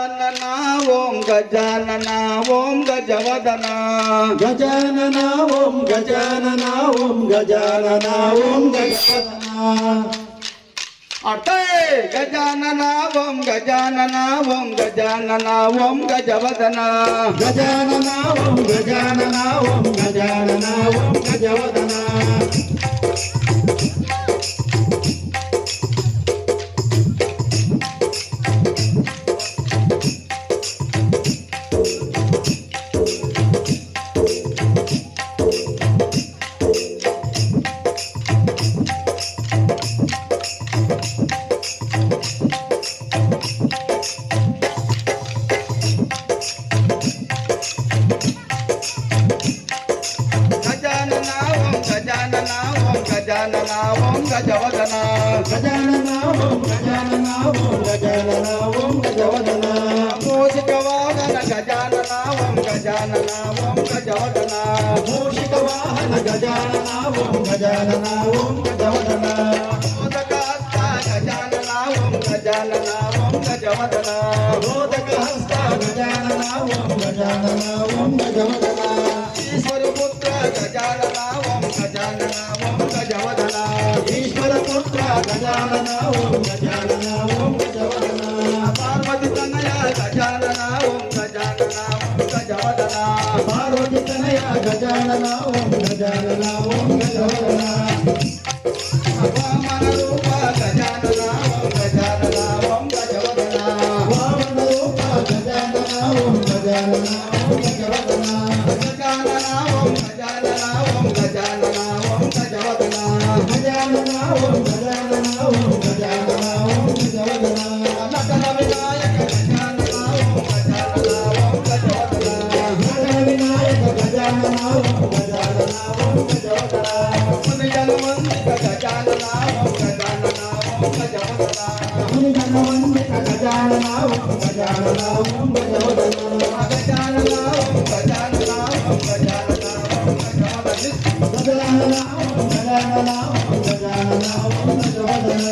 ఓం గజానన ఓం గజవదన గజానన ఓం గజానన ఓం గజానన ఓం గజవదన అటే గజానన ఓం గజానన ఓం గజానన ఓం గజవదన గజానన ఓం గజానన ఓం గజానన ఓం గజవదన గజానన ఓం గజవదన గజానన ఓం గజానన ఓం గజానన ఓం గజవదన మూషిక వాహన గజానన ఓం గజానన ఓం గజవదన మూషిక వాహన గజానన ఓం గజానన ఓం గజవదన మోదక హస్త గజానన ఓం గజానన ఓం గజవదన మోదక హస్త గజానన ఓం గజానన ఓం గజవదన ఈశ్వర పుత్ర గజానన ఓం గజానన ఓం గజవదన ఈశ్వర పుత్ర గజానన ఓం గజానన ఓం గజవదన పార్వతి తనయ గజానన ఓం గజానన ఓం గజవదన పార్వతి తనయ గజానన ఓం గజానన ఓం గజవదన వామన రూప గజానన ఓం గజానన ఓం గజవదన వామన రూప గజానన ఓం గజానన ఓం గజవదన గజానన ఓం గజానన ఓం గజానన ఓం గజవదన గజానన ఓం గజానన ఓం గజానన ఓం గజవదన నటన వినాయక గజానన ఓం గజానన ఓం గజవదన నటన వినాయక గజానన ఓం గజానన ఓం గజవదన ముని జనవందిత గజానన ఓం గజానన ఓం గజవదన ముని జనవందిత గజానన ఓం గజానన ఓం గజవదన గజానన ఓం గజానన ఓం గజానన ఓం గజవదన గజానన ఓం గజానన ఓం గజానన ఓం గజవదన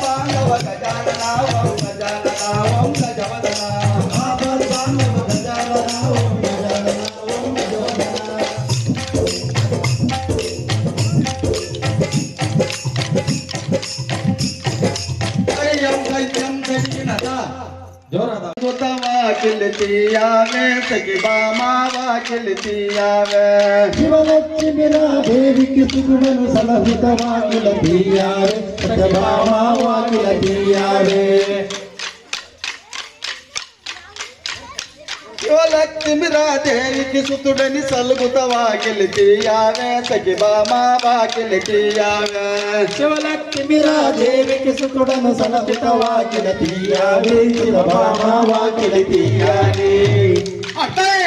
పాండవ గజానన ఓం గజానన ఓం గజవదన ఆపద్బాంధవ గజానన ఓం గజానన ఓం గజవదన దయ్యం దయ్యం దయ్యినద జోరాద వాకిలియావే సఖి బామా వాకిలియావే శివలక్ష్మిరా దేవికి సుగుణను సలహిత వాకిల తీయావే సజభామా వాకిల తీయావే శివలక్ష్మిరా దేవికి సుతుడని సలుగుత వాకిలియావే సఖి బామా వాకిలియావే శివలక్ష్మిరా దేవికి సుగుణను సలహిత వాకిల తీయావే సజభామా వాకిల తీయావే అట్టై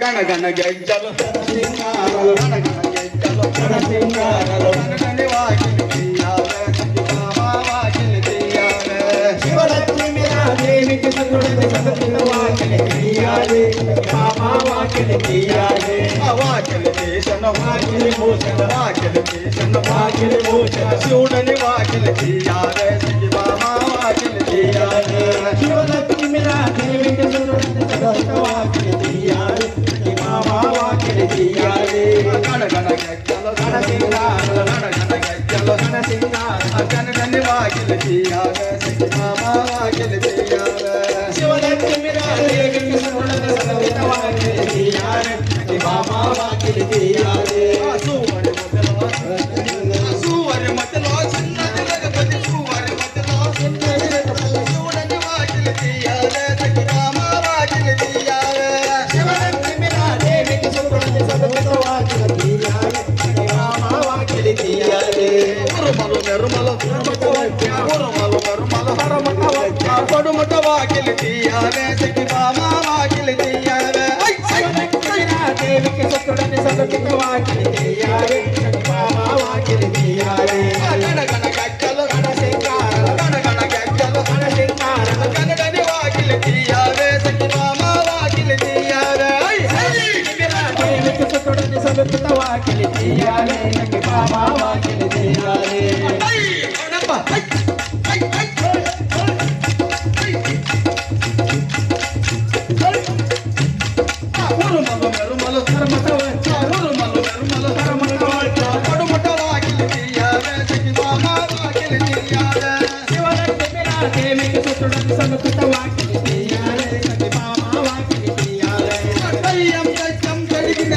గణ గణ గజ్జలు సింగారలు గణ గణ గజ్జలు గణ సింగారలు గణని వాకిలియావే సఖి బామా వాకిలియావే శివలక్ష్మిరా దేవికి సుగుణను సలహిత వాకిల తీయావే సజభామా వాకిల తీయావే వాకిలి దేశన వాకిలి భూషణ వాకిలి దేశన వాకిలి భూషణ శివుడని వాకిలి తీయావే సఖి బామా వాకిలి తీయావే శివలక్ష్మిరా దేవికి సుగుణను సలహిత వాకిల తీయావే సజభామా వాకిల తీయావే గణ గణ గజ్జలు గణ సింగారలు గణ గణ గజ్జలు గణ సింగారలు గణని వాకిలి తీయావే సఖి బామా వాకిలి తీయావే శివలక్ష్మిరా దేవికి సుగుణను సలహిత వాకిల తీయావే సజభామా వాకిల తీయావే సువరి మధ్యలో చిన్నది గణపతి సువరి మధ్యలో చిన్నది గణపతి శివుడని వాకిలి తీయావే సఖి బామా వాకిలి తీయావే శివలక్ష్మిరా దేవికి సుగుణను సలహిత వాకిల తీయావే సజభామా వాకిల తీయావే ఉరుమలు నిర్మలు ఉరుమలు నిర్మలు హరమట పడుమట వాకిలి తీయావే సఖి బామా వాకిలి తీయావే శివలక్ష్మిరా దేవికి సుగుణను సలహిత వాకిల తీయావే సజభామా వాకిల తీయావే గణ గణ గజ్జలు గణ సింగారలు గణ గణ గజ్జలు గణ సింగారలు గణని వాకిలి తీయావే సఖి బామా వాకిలి తీయావే దేవికి సుగుణను సలహిత వాకిల తీయావే సజభామా వాకిల తీయావే ఐ సనుకుత వాకిలి తీయాలే సఖి మామ వాకిలి తీయాలే కయ్యం కచ్చం కడిగిన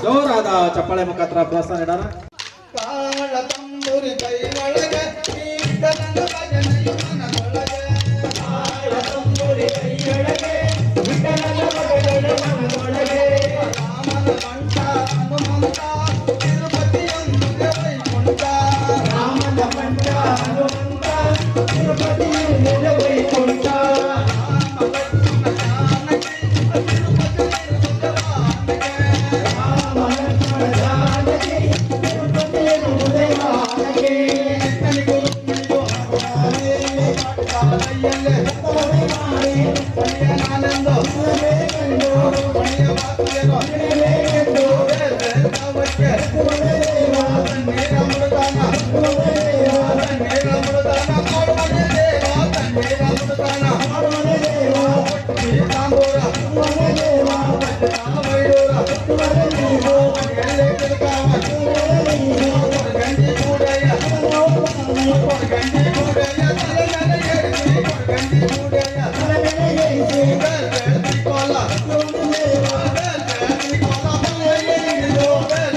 జోరాದ ಚಪ್ಪಾಳೆ ಮುಖಾಂತರ ಪ್ರೋತ್ಸಾಹ ನೀಡೋಣ ಕಾಳ ತಂಬುರಿ ಕೈ ಒಳಗೆ ಕೀರ್ತನದ ಭಜನೆಯು ಮನದೊಳಗೆ ಕಾಳ ತಂಬುರಿ ಕೈಯೊಳಗೆ ವಿಠಲನ ಭಜನೆಯು ಮನದೊಳಗೆ ರಾಮನ ಕಂಠ ಹನುಮಂತ ತಿರುಪತಿಯೊಂದಿಗೆ ವೈಕುಂಠ ರಾಮನ ಕಂಠ ಹನುಮಂತ ತಿರುಪತಿಯೊಂದಿಗೆ ವೈಕುಂಠ ರಾಮ ಲಕ್ಷ್ಮಣ ಜಾನಕಿ ತಿರುಪತಿಯೊಂದಿಗೆ ವಾನಗೆ ರಾಮ ಲಕ್ಷ್ಮಣ ಜಾನಕಿ ತಿರುಪತಿಯೊಂದಿಗೆ ವಾನಗೆ ಕೃಷ್ಣನಿಗೂ ರುಕ್ಮಿಣಿಗೂ ಹಾಡುತ್ತಾನೆ ಕಾಲಯ್ಯಲ್ಲೇ ತಲೆ ಮಾಡಿ ಕಲಿಯನಾನೆಂದು ಬೇಕೆಂದು ಮಣಿಯ ಮಾತುಗೆನು ಬೇಕೆಂದು ತಾವಕ್ಕೆ ದೇವ ನೀರಮೃತಾನ ನೀರಮೃತಾನ ಕೊಡುವನೆ ದೇವ ನೀರಮೃತಾನ ಮಾಡುವನೆ ದೇವ ತಾಂಬೂರ ಮಾಡುವನೆ ದೇವ ಮೈಡೂರ ಮಾಡುವನೆ ನೀವು ಎಲ್ಲೇ ತಿರುಗಾವ ಗಂಡಿ ಕೂಡಯ್ಯ ಗಂಡಿ ಕೂಡಯ್ಯ ತಲೆ ಮೇಲೆ ಏರಿಸಿ ಗಂಡಿ ಕೂಡಯ್ಯ ತಲೆಮೆಲೆಗೈಸಿ ಬೆಳ್ತಿ ಕೋಲ ಬೆಳ್ತಿ ಕೋಲ ಬಲ್ಲೆಯಲ್ಲಿದು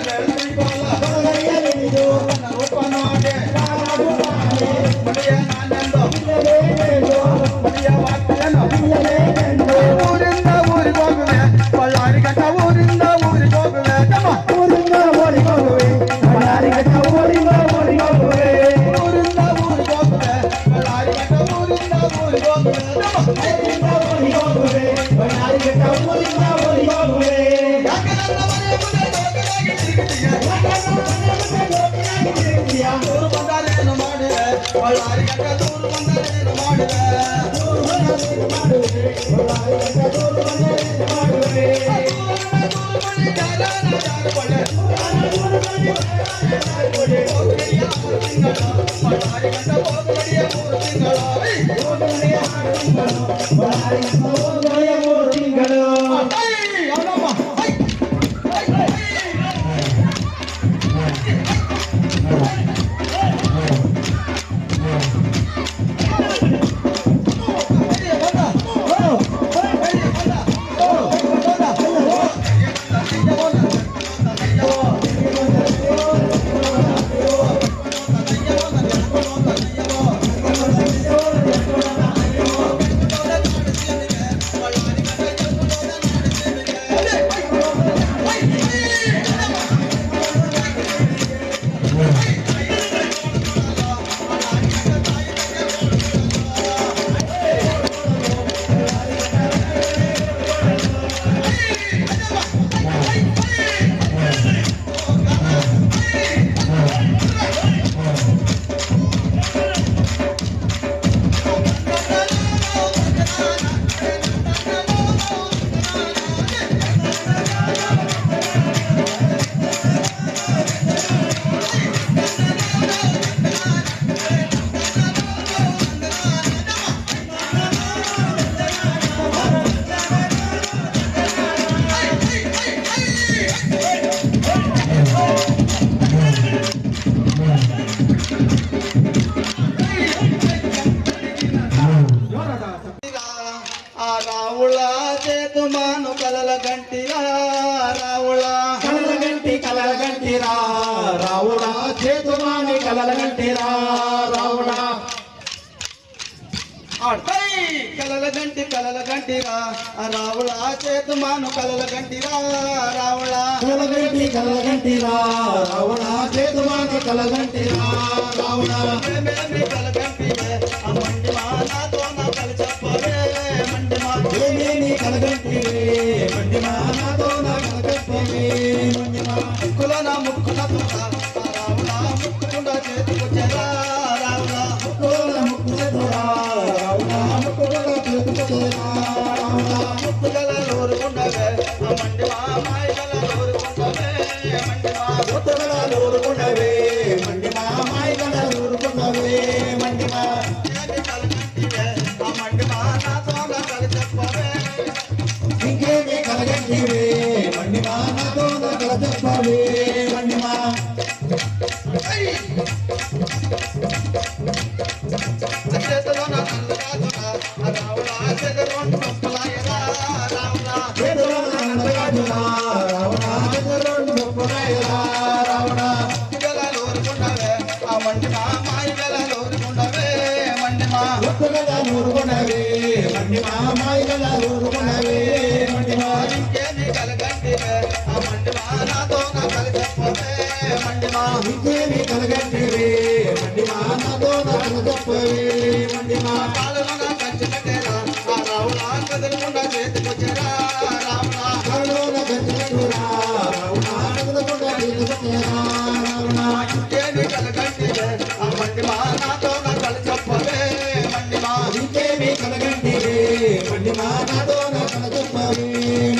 ಬೆಳ್ತಿ ಕೋಲ ಬಲಗೈಯಲ್ಲಿದು ರೂಪನೋಗೆ ಕಾಡುತ್ತಾನೆ ಮಡಿಯ ನಾನೆಂದು ಇಲ್ಲಬೇಕೆಂದು ಮಡಿಯ ವಾಕ್ಯನು ಇಲ್ಲಬೇಕೆಂದು ಊರಿಂದ ಊರಿಗೆ ಹೋಗುವೆ ಬಳ್ಳಾರಿ ಘಟ್ಟ ಊರಿಂದ ಊರಿಗೆ ಹೋಗುವೆ ತಮ್ಮ ಊರಿಂದ ಓಡಿ ಹೋಗುವೆ ಬಳ್ಳಾರಿ ಘಟ್ಟ ಊರಿಂದ ಓಡಿ ಹೋಗುವೆ ಊರಿಂದ ಊರಿಗೆ ಹೋಗುವೆ ಬಳ್ಳಾರಿ ಘಟ್ಟ ಊರಿಂದ ಊರಿಗೆ ಹೋಗುವೆ ತಮ್ಮ ಊರಿಂದ ಓಡಿ ಹೋಗುವೆ ಬಳ್ಳಾರಿ ಘಟ್ಟ ಊರಿಂದ ಓಡಿ ಹೋಗುವೆ ಯಾಕೆ ನನ್ನ ಮನೆಯ ಮುಂದೆ ಜೋಗಿಯಾಗಿ ತಿರುಗುತ್ತೀಯ? ದೂರು ಬಂದರೇನು ಮಾಡಿದೆ ಬಳ್ಳಾರಿ ಘಟ್ಟ ದೂರು ಬಂದರೇನು ಮಾಡಿದೆ ಬಳ್ಳಾರಿ ಘಟ್ಟ ಹೋಗುವಡಿಯ 3 ತಿಂಗಳು ಅವನಮ್ಮ రావుళ చేతుమాను కలల గంటిరా రావుళ కలలగంటిరా రావుడా చేతుమాని కలలగంటిరా రావుడా కలల గంటిరా రావుళ చేతుమాను కలల గంటిరా రావుళ కలలగంటిరా రావుడా చేతుమాని కలగంటిరా రావుడా కలగంటివే మండి మా నాతో నా కలి చెప్పవే మండి మా ఏమేమి కలగంటివే మండిమా నాతో నా కలగప్పవే మండిమా ముక్కుల నా ముక్కుల రావుళ ముక్కుకుండా చేతుకొచ్చారా రావుళ ముక్కుల ముక్కులతోరా రావుడా ముక్కుల చేతుకొచ్చేరా రావుడా ముక్కుగల నూరుకుండవే మండి మా మాయగల నూరుకుండవే మండి మా ముక్కుల నూరుకుండవే మండిమా మాయగల నూరుకుండవే మండిమా కలగంటివే మండి మా నాతో నా కలి చెప్పవే ఇంకేమి కలగంటివే మండిమా నాతో నా కలగప్పవే మండిమా చేతిలో నా కళ్ళు కాదునా రావులా చెదరొండు నొప్పులాయరా రావులా చేతులనందగాజులా రావణ చెదరొండు నొప్పులాయరా రావణ గలలోరుకుండవే ఆ మండిమా మాయి గలలోరుకుండవే మండిమా ఒక్కగా నూరుకున్నవే మండిమా మాయగల నూరుకున్నవే మండిమా ఇంకేమి కలగంటివే ఆ మండిమా నాతో నా కలిగప్పవే మండిమా ఇంకేమి కలగంటివే మండిమా నాతో నాకు చెప్పవే మండిమా కాళ్ళలో నా కంచి పెట్టేరా ఆ రావులా కదలకుండా చేతికొచ్చేరా రావులా కరుణ గంజరా రావణ నగదకుండా తీసుకొచ్చేరా రావణ ఇంకేమి కలగంటివే ఆ మండిమా నాతో నా కలిగప్పవే మండిమా ఇంకేమి కలగంటివే మండిమా నాతో నాకు చెప్పవే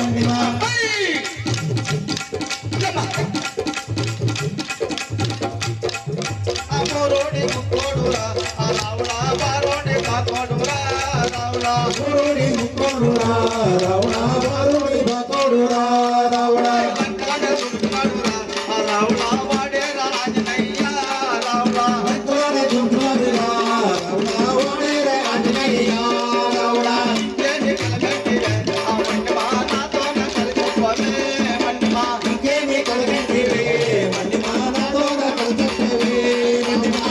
మండిమా అమ్మోరోడి ముక్కోడురా ఆ రావులా బారోడి కాకోడురా రావులా గురుడి ముక్కోడురా రావణ వారుడి భకోడురా రావణ లంకానే దుర్గాడురా ఆ రావులా వాడేరా ఆంజనేయ రావులా అంతనే దుర్గాడురా రావణ వాడేరే ఆంజనేయ రావణ ఇంకేమి కలగంటివే ఆ మండిమా నాతో నా కలిగప్పవే మండిమా ఇంకేమి కలగంటివే మండిమా నాతో నాకు చెప్పవే మండిమా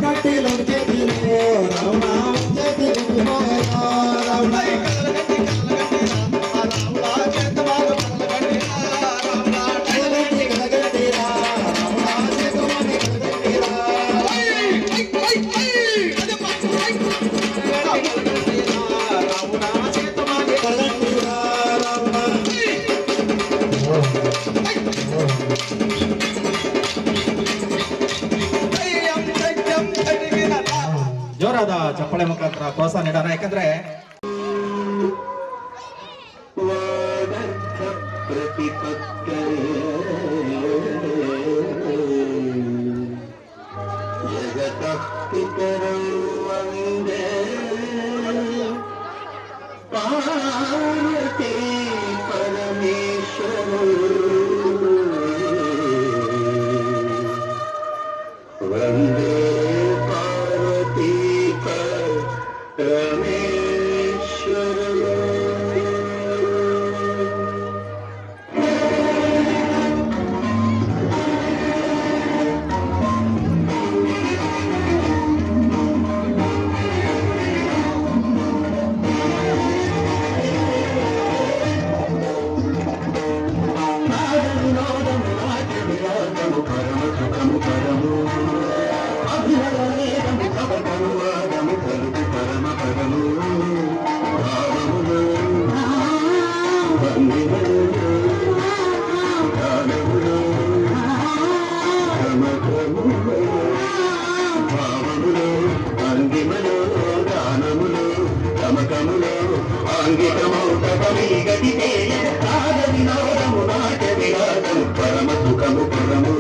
కట్టిలో చేతిలో రావణ చేతి గుర్తుపోయా రావణ కలగంటి కలగంటిరా రావణ చేతుమని కలగంటిరా కలగంటిరా రావణ ಜೋರಾದ ಚಪ್ಪಳೆ ಮುಖಾಂತರ ಪ್ರೋತ್ಸಾಹ ನೀಡೋಣ ಯಾಕಂದ್ರೆ పార్వతీ పరమేశ్వరు వందే పార్వతీ పరమేశ్వరు పరమ సుఖము పరము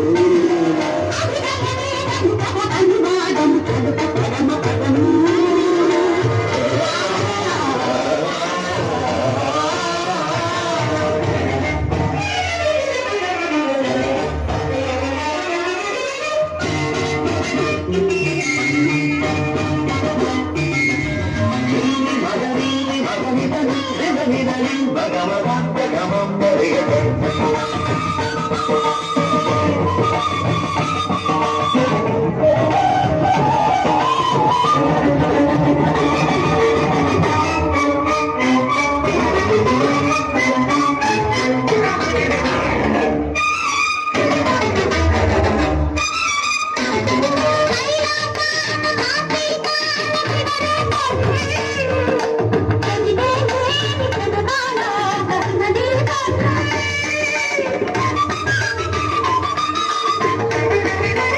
Thank you.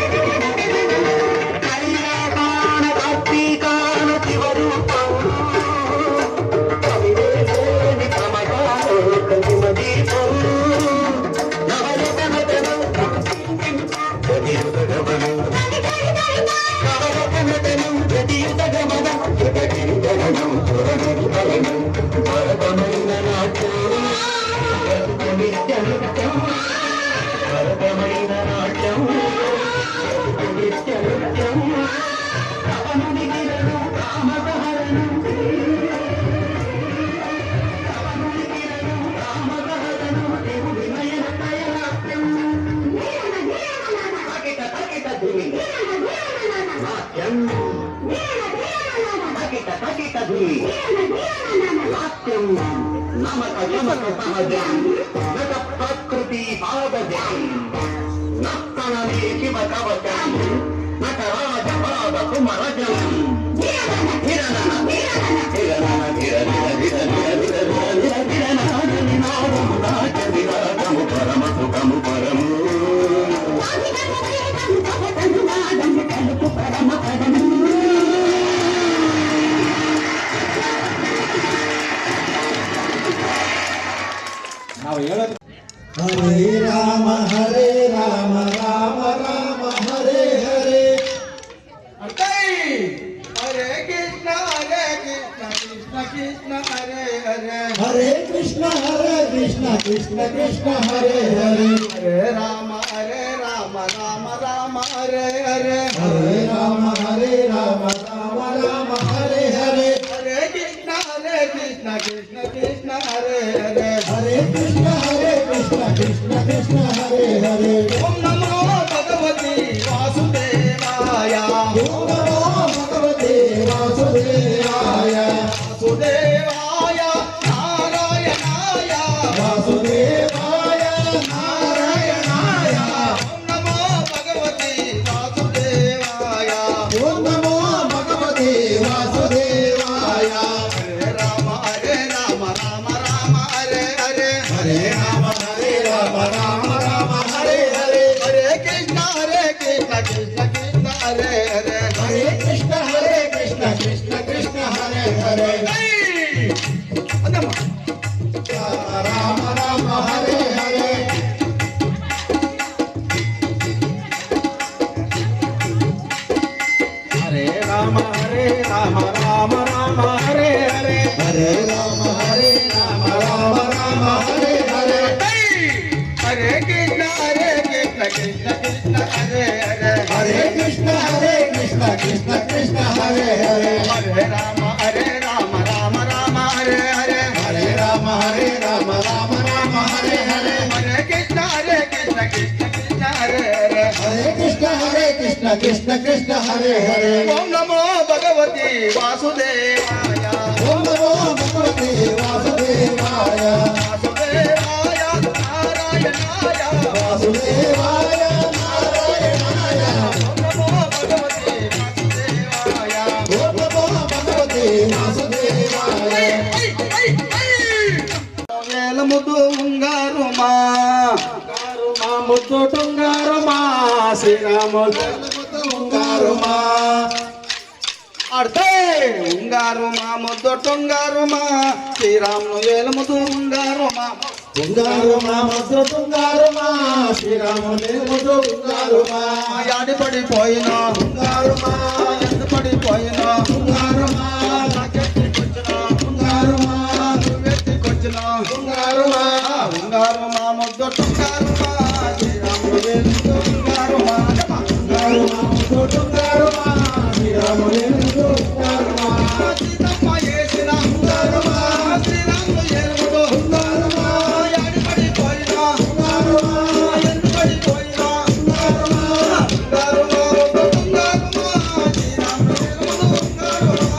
ప్రకృతి నత్తనలేకి భగవతం నటరాజ పాద కుమరజలం పరమ సుఖము పరము ನಾವು ಹೇಳೋದು హరే రామ రామ రామ హరే హరే హరే కృష్ణ కృష్ణ కృష్ణ హరే హరే హరే కృష్ణ కృష్ణ కృష్ణ హరే హరే హరే రామ రామ రామ హరే హరే హరే రామ రామ రామ హరే హరే హరే కృష్ణ కృష్ణ కృష్ణ హరే హరే హరే కృష్ణ కృష్ణ కృష్ణ హరే హరే ఓం నమో భగవతి వాసుదేవాయ ఓం నమో భగవతే వాసుదేవాయ వాసుదేవాయ నారాయణాయ వాసుదేవాయ నారాయణాయ ఓం నమో భగవతి వాసుదేవాయ ఓం నమో భగవతే వాసుదేవాయ హరే రామ రామ రామ హరే హరే హరే రామ రామ హరే హరే హరే కృష్ణ కృష్ణ కృష్ణ హరే హరే హరే కృష్ణ కృష్ణ కృష్ణ హరే హరే అదమ్మా రామ రామ హరే హరే హరే రామ రామ రామ హరే హరే హరే రామ రామ రామ హరే హరే హరే కృష్ణ కృష్ణ కృష్ణ హరే హరే హరే కృష్ణ కృష్ణ కృష్ణ హరే హరే హరే రామ రామ రామ హరే హరే హరే రామ రామ హరే హరే హరే కృష్ణ కృష్ణ కృష్ణ హరే హరే హరే కృష్ణ కృష్ణ హరే హరే ఓం నమో భగవతి వాసుదేవాయ ఓం నమో భగవతే వాసుదేవాయ వాసుదేవాయ నారాయణాయ వాసుదేవాయ నారాయణాయ ఓం నమో భగవతి వాసుదేవాయ ఓం నమో భగవతే వాసుదేవాయ వేల ముద్దు ఉంగారు మా ముద్దు టుంగారు మా శ్రీరాములు ఉంగారు మా అర్థే ఉంగారు మా ముద్దు టొంగారు మా శ్రీరాములు వేల ముద్దు ఉంగారు మా ఉంగారు మా ముద్దు ఉంగారు మా శ్రీరాములే ముద్దు ఉంగారు మా యాడి పడిపోయినా ఉంగారు మా ఎంత పడిపోయినా ఉంగారు మా నాకెత్తికొచ్చినా ఉంగారు మా నువ్వెత్తికొచ్చినా ఉంగారు మా ఉంగారు మా ముద్దు టొంగారు మా శ్రీరాములు వేల ముద్దు ఉంగారు మా ఉంగారు మా ముద్దు ఉంగారు మా శ్రీరాములే ముద్దు ఉంగారు మా సీతమ్మ చేసిన ఉంగారు మా శ్రీరాములు ఏలుముడు ఉంగారు మా యాడి పడిపోయినా ఉంగారు మా ఎంత పడిపోయినా ఉంగారు మా ఉంగారు మా ముద్దు ఉంగారు మా శ్రీరాములు ఏలుముడు ఉంగారు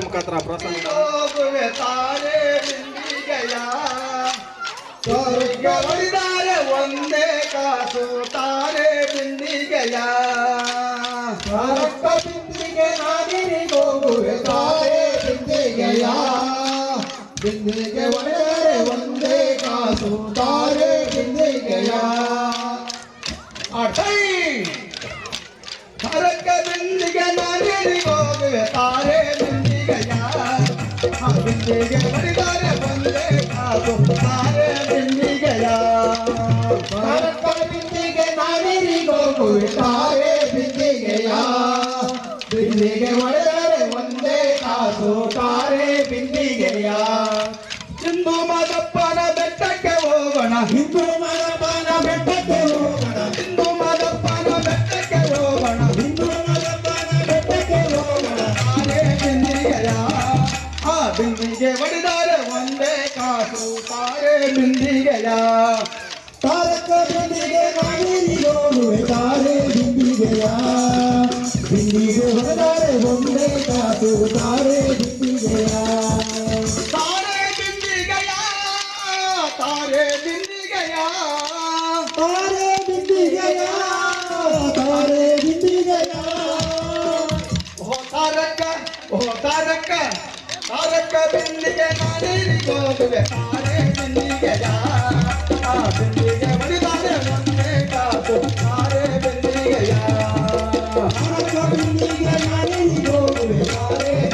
ಮುಖಾಂತರ ಪ್ರೋತ್ಸಾಹ ನೀಡೋಣ. ಹೋಗುವೆ ತಾರೆ ಬಿಂದಿಗೆಯ ಸ್ವರ್ಗ ಹೊಡಿದಾರೆ ಒಂದೇ ಕಾಸು ತಾರೆ ಬಿಂದಿಗೆಯ ಸ್ವರ್ಗ ಬಿಂದಿಗೆ ನಾನಿಗೋಗುವೆ ತಾರೆ ಬಿಂದಿಗೆಯ ಬಿಂದಿಗೆ ಒಡೆದರೆ ಒಂದೇ ಕಾಸು ತಾರೆ ಬಿಂದಿಗೆಯ ಅಟೈ ಹರಕ ಬಿಂದಿಗೆ ನಾನಿಗೋಗುವೆ ತಾರೆ ಬಿಂದಿಗೆಯ ಆ ಬಿಂದಿಗೆ ಹೊಡಿದಾರೆ ಒಂದೇ ಕಾಸು ತಾರೆ ಬಿಂದಿಗೆಯ ಸ್ವರ್ಗ ಬಿಂದಿಗೆ ನಾನಿಗೋಗುವೆ ತಾರೆ ಬಿಂದಿಗೆಯ ಬಿಂದಿಗೆ ಒಡೆದರೆ ಒಂದೇ ಕಾಸು ತಾರೆ ಬಿಂದಿಗೆಯ ಹಿಂದೂ ಮಾದಪ್ಪನ ಬೆಟ್ಟಕ್ಕೆ ಹೋಗೋಣ ಹಿಂದೂ ಮದಪ್ಪನ ಬೆಟ್ಟಕ್ಕೆ ಹೋಗೋಣ ಹಿಂದೂ ಮಾದಪ್ಪನ ಬೆಟ್ಟಕ್ಕೆ ಹೋಗೋಣ ಹಿಂದೂ ಮದಪ್ಪನ ಬೆಟ್ಟಕ್ಕೆ ಹೋಗೋಣ ತಾರೆ ಬಿಂದಿಗೆಯ ಆ ಬಿಂದಿಗೆ ಹೊಡಿದಾರೆ ಒಂದೇ ಕಾಸು ತಾರೆ ಬಿಂದಿಗೆಯ ತಾರಕ ಬಿಂದಿಗೆ ನಾನಿಗೋಗುವೆ ತಾರೆ ಬಿಂದಿಗೆಯ ಬಿಂದಿಗೆ ಹೊಡೆದರೆ ಒಂದೇ ಕಾಸು ತಾರೆ ಬಿಂದಿಗೆಯ ತಾರೆ ಬಿಂದಿಗೆಯ ತಾರೆ ಬಿಂದಿಗೆಯ ತಾರೆ ಬಿಂದಿಗೆಯ ತಾರೆ ಬಿಂದಿಗೆಯ ಓ ತಾರಕ ತಾರಕ ಬಿಂದಿಗೆ ನಾನಿಗೋಗುವೆ ತಾರೆ ಬಿಂದಿಗೆಯ ಆ ಬಿಂದಿಗೆ ಹೊಡಿದಾರೆ ಒಂದೇ ಕಾಸು ತಾರೆ ಬಿಂದಿಗೆಯ ತಾರಕ ಬಿಂದಿಗೆ ನಾನಿಗೋಗುವೆ ತಾರೆ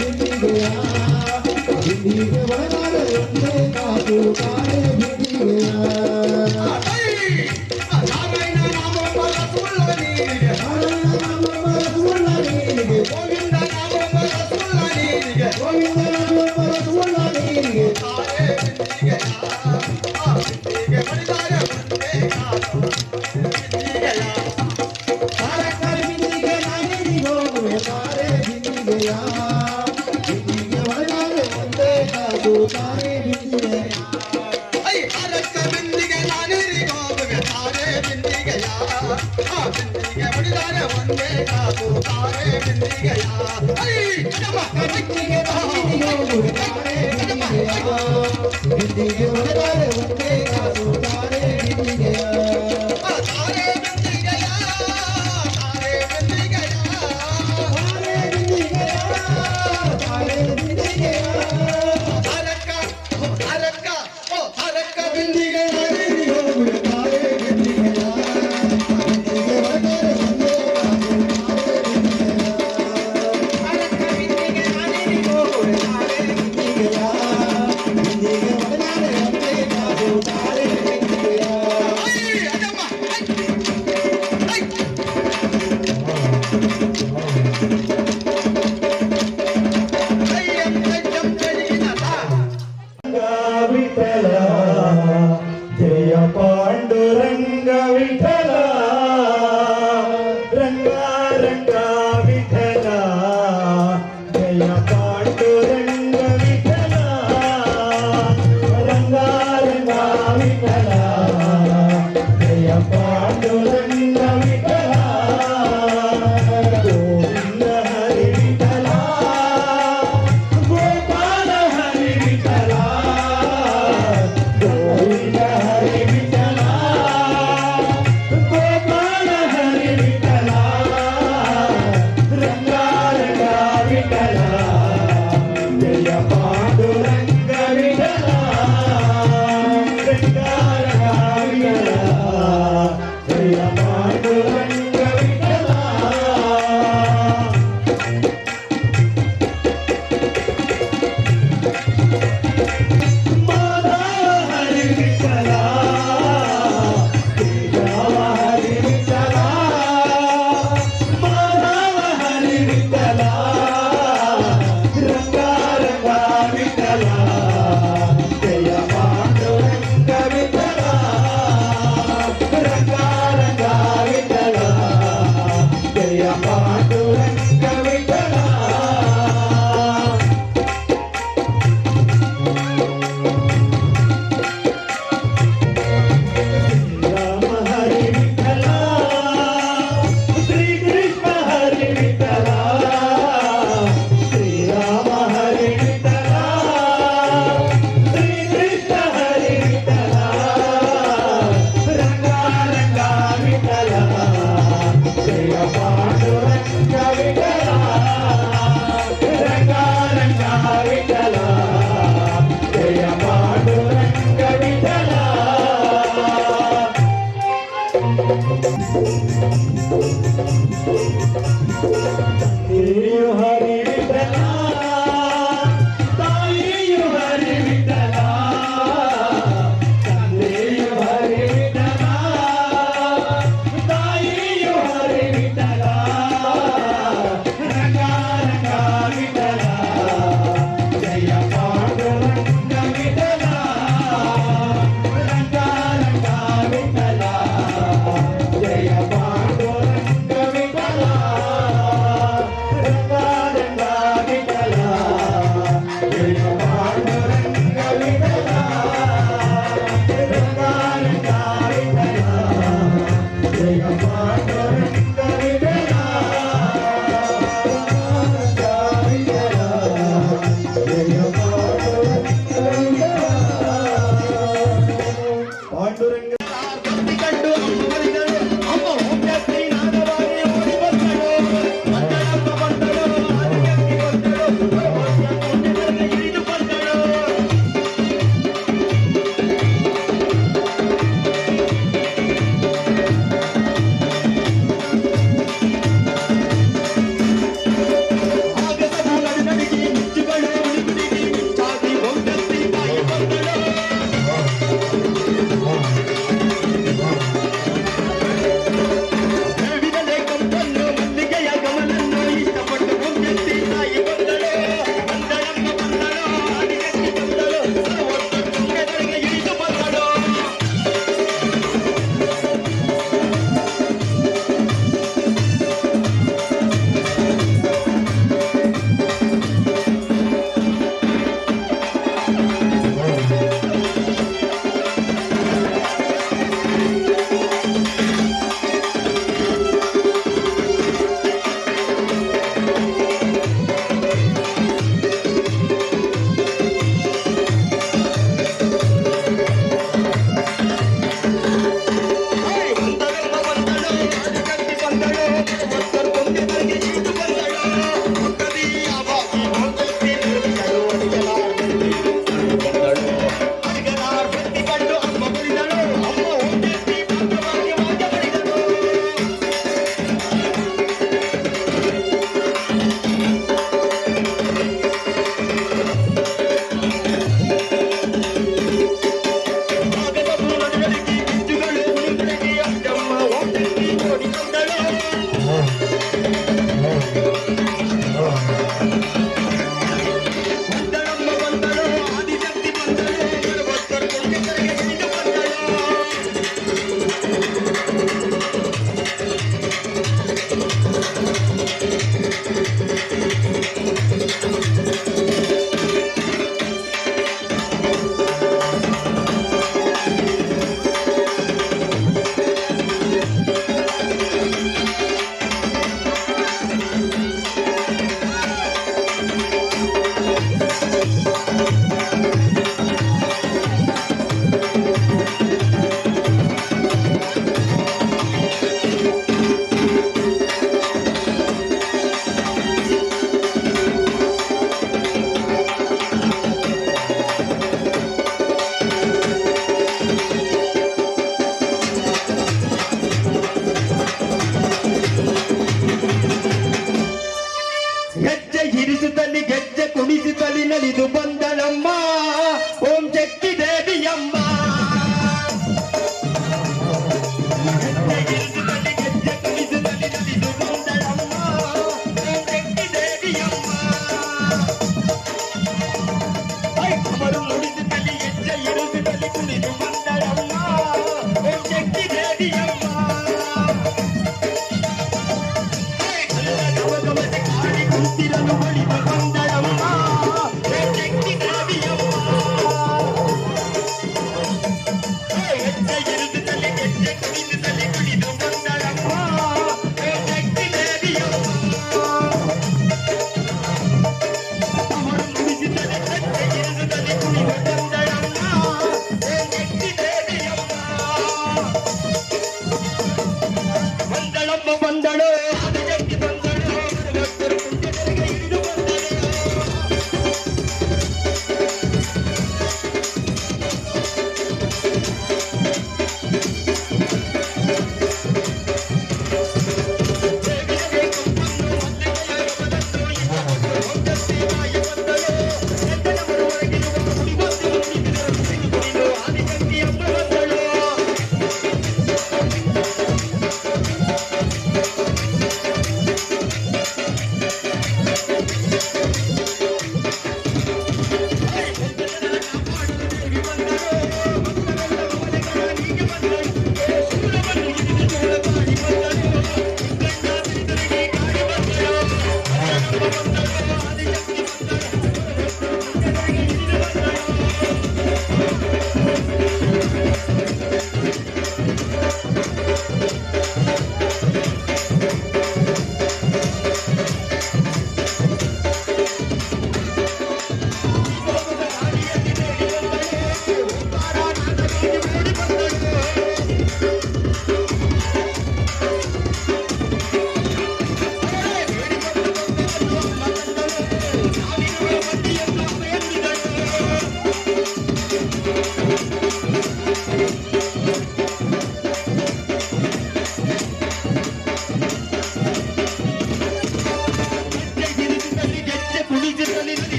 ಬಿಂದಿಗೆಯ ಬಿಂದಿಗೆ ಹೊಡೆದರೆ ಒಂದೇ ಕಾಸು ತಾರೆ ಬಿಂದಿಗೆಯ ಬಿಂದಿಗೆ ಒಡೆದರೆ ಒಂದೇ ಕಾಸು ತಾರೆ ಬಿಂದಿಗೆಯ ಬಿಂದಿಗೆ ಒಡೆದರೆ ಒಂದೇ ಕಾಸು ತಾರೆ ಬಿಂದಿಗೆಯ ವಿಠಲ ಜಯ ಪಾಂಡುರಂಗ ವಿಠಲ ರಂಗ ರಂಗ ವಿಠಲ ಜಯ ಪಾಂಡುರಂಗ ವಿಠಲ ರಂಗ ರಂಗ ವಿಠಲ ಜಯ ಪಾಂಡುರಂಗ ವಿಠಲ ಗೋವಿಂದ ಹರಿ ವಿಠಲ ಗೋಪಾಲ ಹರಿ ವಿಠಲ ಗೋವಿಂದ ಹರಿ ವಿಠಲ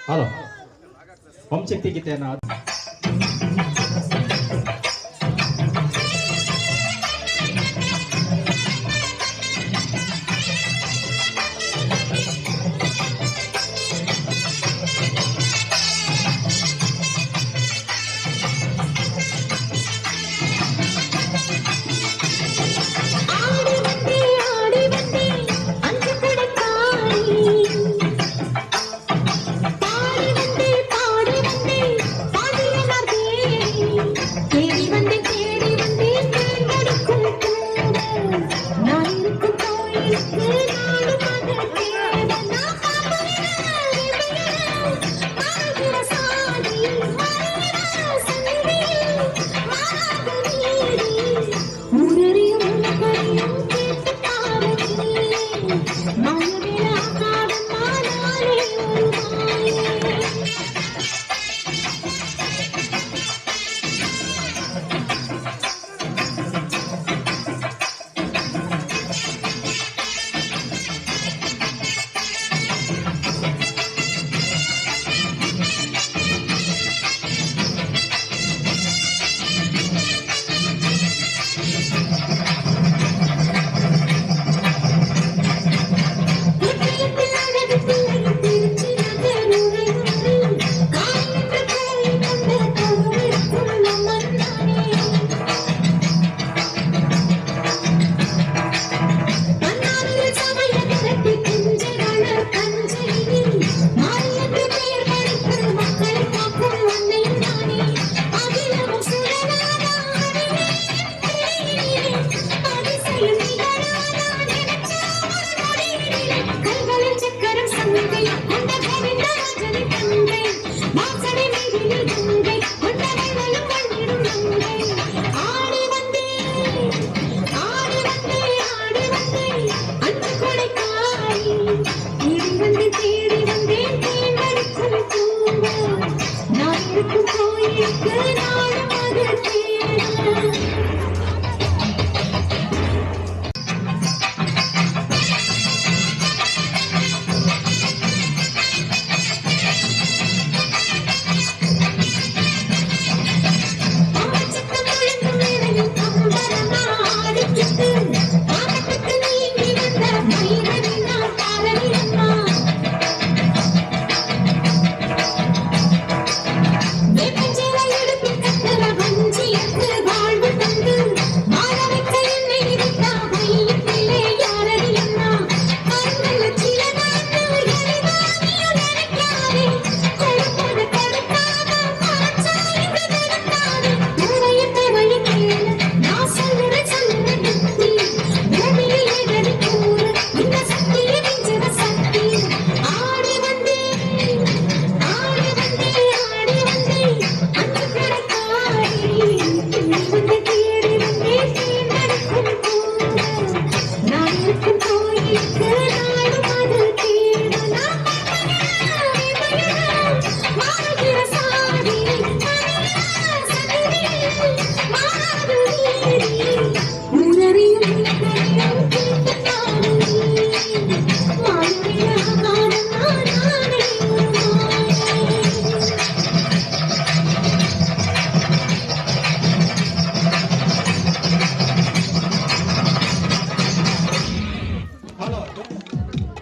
హలో ఓం శక్తి గీతేనా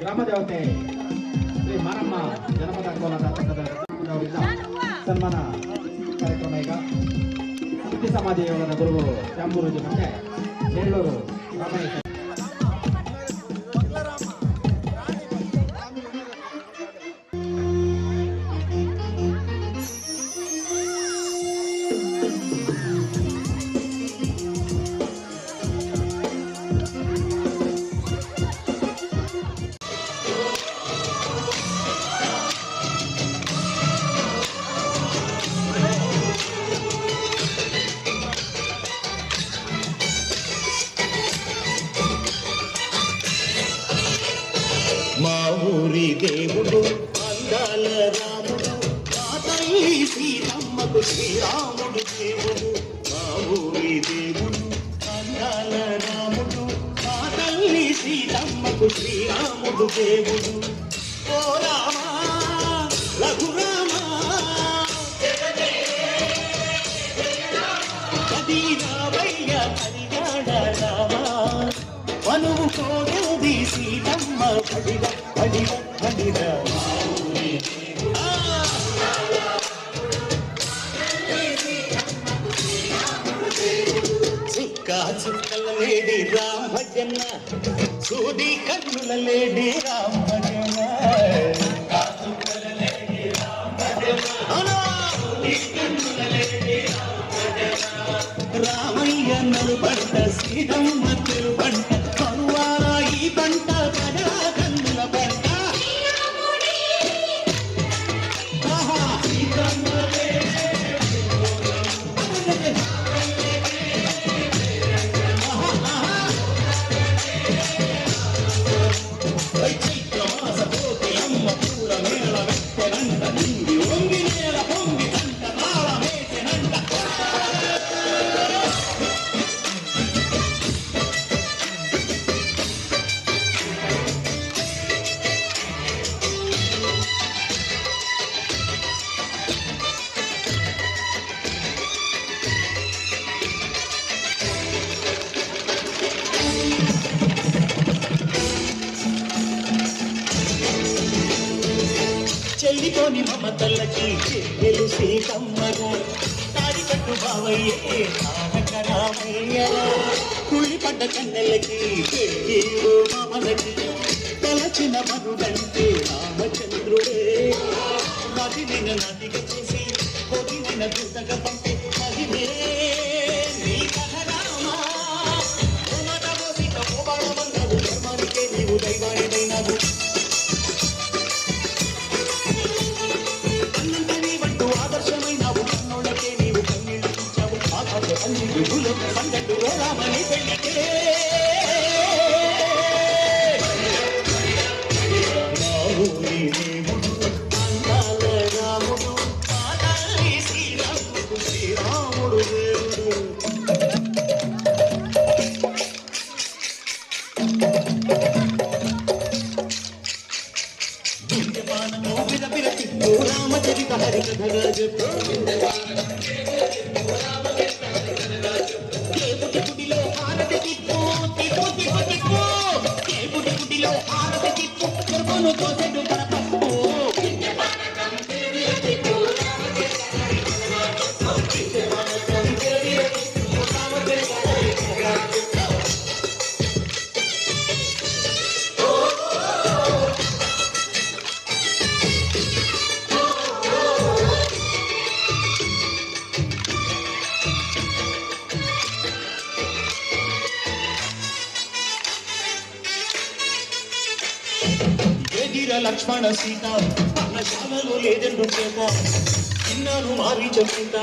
ಗ್ರಾಮದೇವತೆ ಶ್ರೀ ಮಾರಮ್ಮ ಜನಪದ ಕೋಲಾಟ ತಂಡದವರಿಂದ ಸನ್ಮಾನ ಕಾರ್ಯಕ್ರಮ ಈಗ ಸುದ್ದಿ ಸಮಾಧಿ ಯೋಗದ ಗುರುಗಳು ಶಾಂಬೂರುಜಿ ಮತ್ತೆ ಬೇಲೂರು ರಾಮಯ್ಯ మా ఊరి దేవుడు అందాల రాముడు మా తల్లి సీతమ్మకు శ్రీరాముడు దేవుడు మా ఊరి దేవుడు అందాల రాముడు మా తల్లి సీతమ్మకు శ్రీరాముడు దేవుడు ఓ రామా రఘురామ అడిగా అడిగా అడిగా చుక్కల లేడి రామజన సూది కన్నుల లేడి రామజన రామయ్య నలుబంట శ్రీరమ్మ తిరుబంట కరువారా ఈ పంట ప్రజా కన్నుల పంట చెల్లితోని మమతల్లకి చెల్లెలు సీతమ్మగా తాడి కట్టు బావయ్యే తారక రామయ్యలా కుళ్ళి పడ్డ కన్నెలకి చెల్లిరు మామలకి తలచిన మనుడంటే రామచంద్రుడే నదిన నదిగా చేసి కొదిన దుర్గగా పంపే మహిమే నీ కథ రామా సీత పోబాడమన్నావు ధర్మానికే నీవు దైవానిదైనావు పండట్టు రామని పెళ్ళికే రాముని దేవుడు అందాల రాముడు పాదాలి శ్రీరాముడు శ్రీరాముడు దేవుడు విద్యమానము విరపిరతిత్తు రామచరిత హరికథగా చెప్పు లక్ష్మణ సీత పర్ణశాలలో లేదెందు చేత చిన్నాను మారి చెప్పుట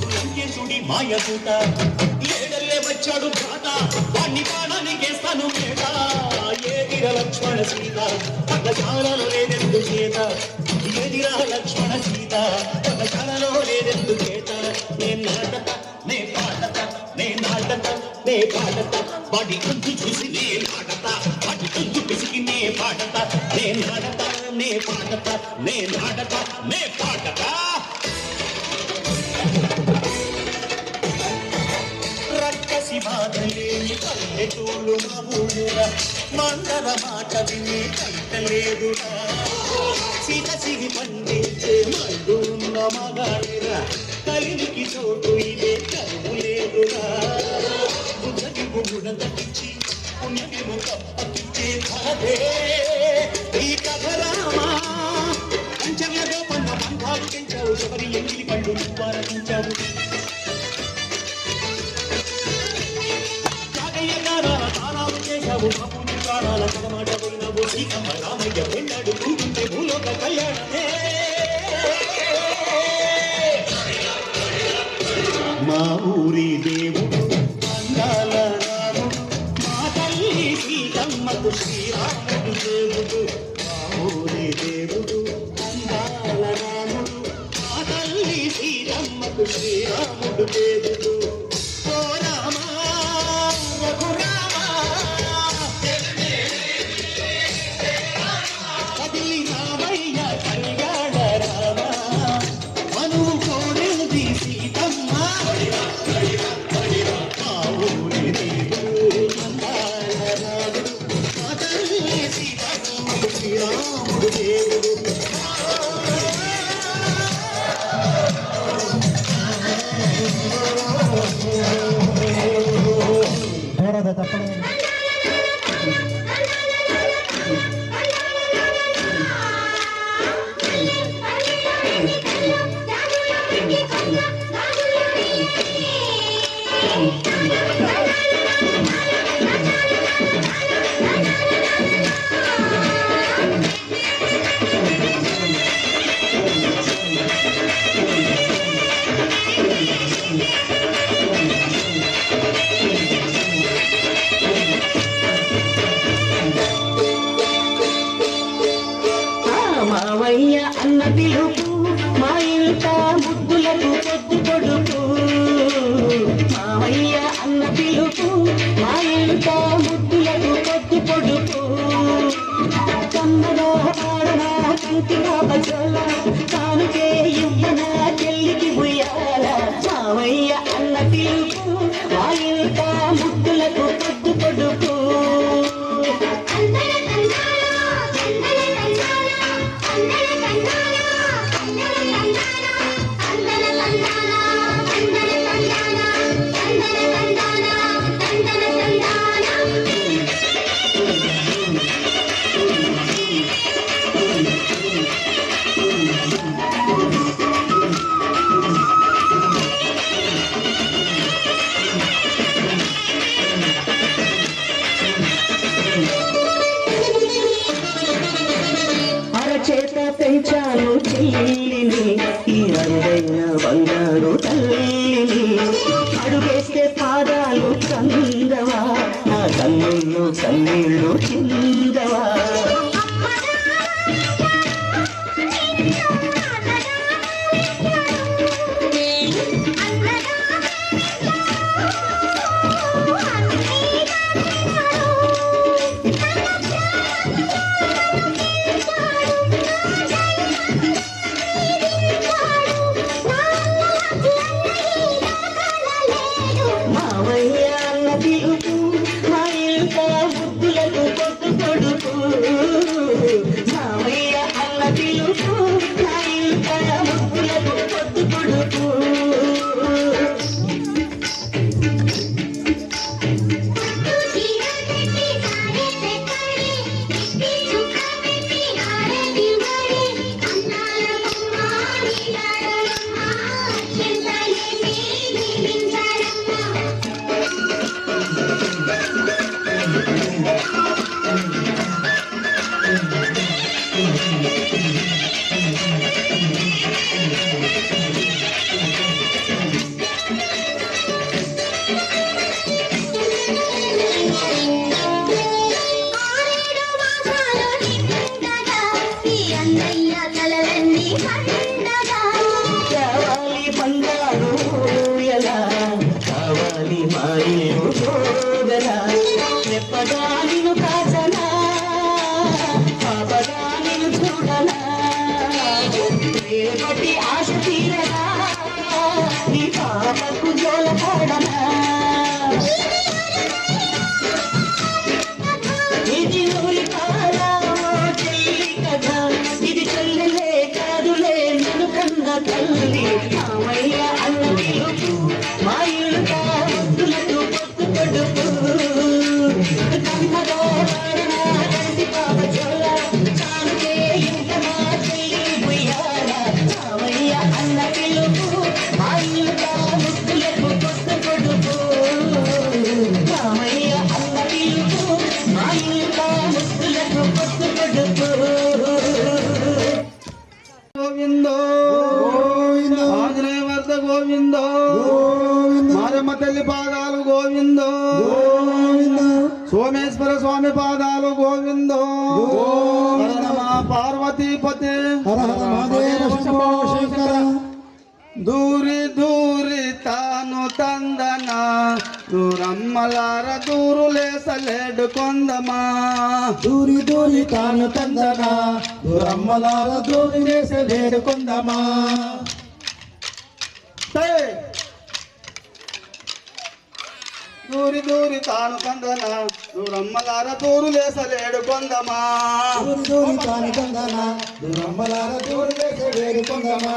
లంకేశుడి మాయకూట ఏడల్లే వచ్చాడు భ్రాత వాణ్ణి బాణానికేస్తాను మేట ఏదిరా లక్ష్మణ సీత పర్ణశాలలో లేదెందు చేత ఏదిరా లక్ష్మణ సీత పర్ణశాలలో లేదెందు చేత నేను నాటత నే పాడత నే నాటత నే పాడత వాడి కంచు చూసి నే నాటత వాడి కంచు పిసికి నే పాడత నే నాటత నే పాడత నే నాటత నే పాడత రక్కసి బాధలేని పల్లెటూళ్ళు మా ఊరురా మందర మాట విని కట్టలేదురా సీత సిగి పండించే మండు ఉన్న మగాడిరా కలినికి చోటు ఇదే కరువు లేదురా బుద్ధగిపు గుణ తప్పించి పుణ్యగిము కప్పకిచ్చే కథే ఈ కథ రామా పంచర్ల గోపన్న బంధాలు పెంచావు శబరి ఎంగిలి పళ్ళు నివారించావు జాగయ్య గారాల తారాలు చేశావు బాబుని ప్రాణాల కథమాట పోయినావు సీతమ్మ రామయ్య పెళ్ళాడు కుంటుంటే భూలోక కళ్యాణమే మా ఊరి దేవుడు అందాల రాముడు మా తల్లి సీతమ్మకు శ్రీరాముడు దేవుడు మా ఊరి దేవుడు అందాల రాముడు మా తల్లి సీతమ్మకు శ్రీరాముడు దేవుడు ఓ రామా రఘురామా కదిలి రామయ్య కళ్యాణ రామా మనువు కోడెది సీతమ్మ ఊరి దేవుడు అందాల రాముడు మా తల్లి సీతమ్మ తప్పలేదు. మావయ్య అన్న పిలుపు మా ఇంట ముద్దులకు పొద్దు పొడుపు. మావయ్య అన్న పిలుపు మా ఇంట ముద్దులకు పొద్దు పొడుపు. కమ్మగా పాడనా కంటిగా బజోల కానుకే ఇవ్వనా చెల్లికి ఉయ్యాల. మావయ్య అన్న పిలుపు మా ఇంట ముద్దులకు పొద్దు పొడుపు. అరచేత పెంచాను చెల్లిని ఈ అరుదైన బంగారు తల్లిని. అడుగేస్తే పాదాలు కందవా నా కన్నుళ్ళు కన్నీళ్ళు చిందవా. మావయ్య అన్న పిలుపు మా ఇంట ముద్దులకు పొద్దు పొడుపు. మావయ్య అన్న పిలుపు మా ఇంట ముద్దులకు పొద్దు పొడుపు. కావాలి బంగారు ఎలా కావాలి మాయలు సోదరా. రెప్పగా నిన్ను కాచనా పాపగా నిన్ను చూడనా. రేపటి ఆశ తీరనా నీ పాపకు జోల పాడనా. ఇది ఊరి కాదా చెల్లి కదా ఇది చెల్లెలే కాదులే నన్ను కన్న తల్లి. మావయ్య అన్న పిలుపు మా ఇంట ముద్దులకు పొద్దు పొడుపు. కమ్మగా పాడనా కంటి పాప జోల కానుకే ఇవ్వనా చెల్లి ఉయ్యాల. మావయ్య అన్న పిలుపు మా ఇంట ముద్దులకు పొద్దు పొడుపు. మావయ్య అన్న పిలుపు మా ఇంట ముద్దులకు పొద్దు పొడుపు. గోవిందో ఆంజనేయ వర్ధ గోవిందో మారమ్మ తల్లి పాదాలు గోవిందో సోమేశ్వర స్వామి పాదాలు గోవిందో. హర నమ పార్వతీపతి దూరి దూరి తాను తందన దూరమ్మలార దూరులేసలేడు కొందమా. దూరి దూరి తాను తందనా దూరమ్మలార దూరి వేసలేడు కొందమా. దూరి దూరి తాను తందన దూరమ్మలార దూరులేసలేడు కొందమా. దూరి దూరి తాను తందనా దూరమ్మలార దూరి వేసలేడు కొందమా.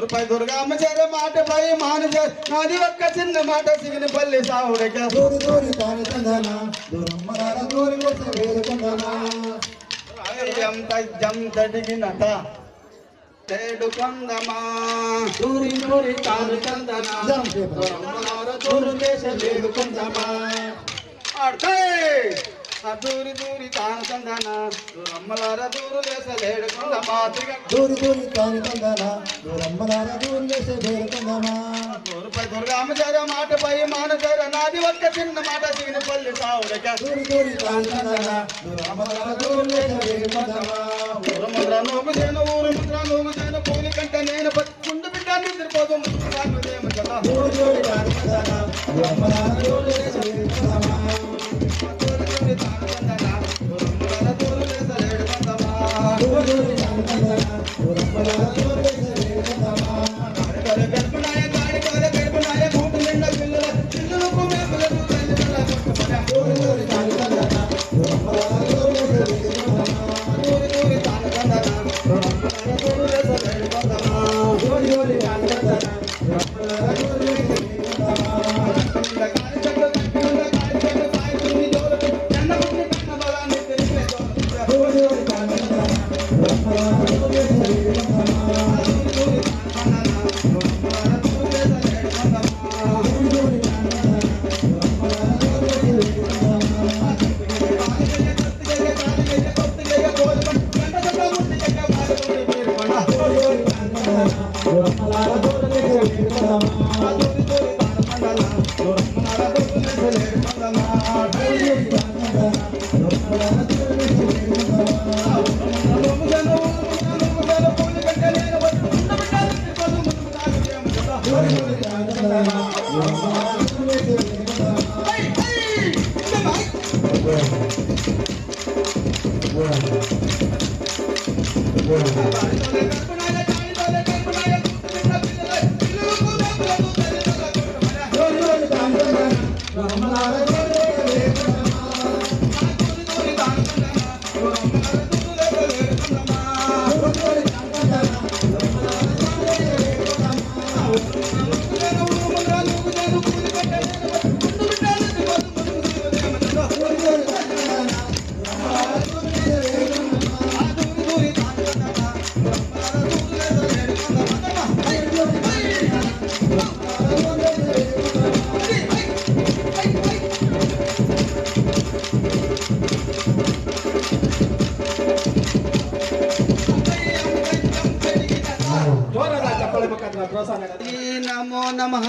ఊరుపై దుర్గామ్మ చేర మాటపై మానజ నాది ఒక్క చిన్న మాట సిగిన పల్లి సావుడక దూరి దూరి తాను తందన దూరమ్మలార దూరి వేసే వేడుకుందమా జం జం తడిగినట తేడు కొందమా దూరి దూరి తాను తందన దూరమ్మలార దూరి వేసే వేడుకుందమా ఆడతే దూరి దూరి తాను తందన దూరమ్మలార దూరు వేసలేడు కొందమా దూరి దూరి తాను తందన దూరమ్మలార దూరి వేసే వేడుకుందమా ఊరుపై దుర్గామ్మ చేర మాటపై మానజర నాది ఒక్క చిన్న మాట సిగిన పల్లి సావుడక దూరి దూరి తాను తందన దూరమ్మలార దూరి వేసే వేడుకుందమా ఊరు ముద్ర నూగు చేను పూలి కంటే నేను కుండు బిడ్డ నిద్రపోదు ముద్రేమ కదా దూరి దూరి తాను తందన దూరమ్మలార దూరి వేసే వేడుకుందమా దూరి దూరి తాను తందన దూరమ్మలార దూరు వేసలేడు కొందమా దూరి దూరి తాను తందన దూరమ్మలార దూరి వేసే వేడుకుందమా గర్భనాయ గర్భనాయ కూటు నిండా పిల్లలకు మేపులకు తల్లిదండ్రుల కొట్టుపడ దూరి దూరి తాను తందన దూరమ్మలార దూరి వేసే వేడుకుందమా దూరి దూరి తాను తందన దూరమ్మలార దూరు వేసలేడు కొందమా దూరి దూరి తాను తందన దూరమ్మలార దూరి వేసే వేడుకుందమా దూరి దూరి తాను తందన దూరమ్మలార దూరి వేసే వేడుకుందమా దూరి దూరి తాను తందన దూరమ్మలార దూరి వేసే వేడుకుందమా దూరి దూరి తాను తందన దూరమ్మలార దూరి వేసే వేడుకుందమా దూరి దూరి తాను తందన దూరమ్మలార దూరి వేసే వేడుకుందమా దూరి దూరి తాను తందన దూరమ్మలార దూరి వేసే వేడుకుందమా దూరి దూరి తాను తందన దూరమ్మలార దూరి వేసే వేడుకుందమా దూరి దూరి తాను తందన దూరమ్మలార దూరి వేసే వేడుకుందమా దూరి దూరి తాను తందన దూరమ్మలార దూరి వేసే వేడుకుందమా దూరి దూరి తాను తందన దూరమ్మలార దూరి వేసే వేడుకుందమా జోరాದ ಚಪ್ಪಳೆ ಮುಖಾಂತರ ಪ್ರೋತ್ಸಾಹ ನೀಡೋದು. నమో నమః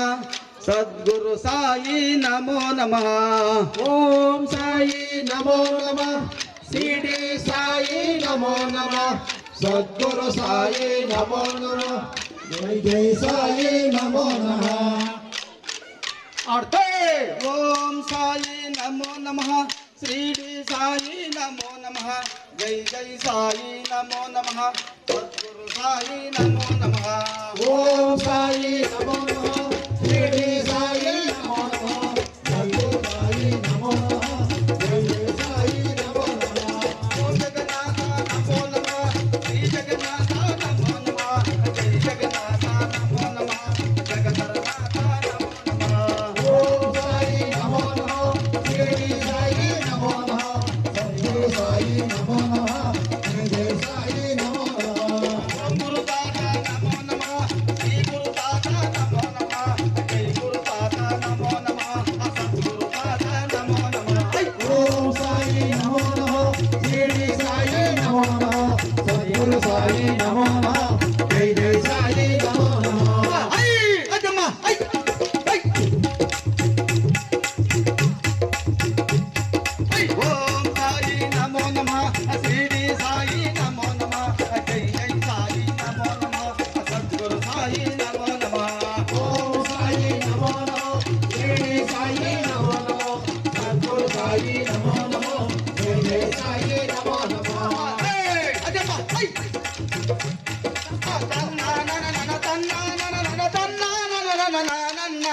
సద్గురు సాయి నమో నమః ఓం సాయి నమో నమః సిడి సాయి నమో నమః సద్గురు సాయి నమో నమః జై జై సాయి నమో నమః ఆడతే ఓం సాయి నమో నమః శ్రీడి సాయి నమో నమః జై జై సాయి నమో నమః సద్గురు సాయి నమో నమః ఓం సాయి నమో నమః సిడి సాయి నమో నమః సద్గురు సాయి నమో నమః జై జై సాయి నమో నమః ఓం జగన్నాథ నమో నమః శ్రీ జగన్నాథ నమో నమః జై జగన్నాథ నమో నమః జగన్నాథ నమో నమః ఓం సాయి నమో నమః సిడి సాయి నమో నమః సద్గురు సాయి నమో నమః జై జై సాయి నమో నమః ఓం గురుదాత నమో నమః శ్రీ గురుదాత నమో నమః జై గురుదాత నమో నమః సద్గురుదాత నమో నమః ఓం సాయి నమో నమః సిడి సాయి నమో నమః సద్గురు సాయి నమో నమః జై జై సాయి నమో నమః I అదమ్మ I I Om Sai నమో నమః శ్రీడి సాయి నమో నమః జై జై సాయి నమో నమః సద్గురు సాయి నమో నమః ఓం సాయి నమో నమః సిడి సాయి నమో నమః సద్గురు సాయి నమో నమః జై జై సాయి నమో నమః అదమ్మ ఐ తన్నా నన తన్నా నన తన్నా నన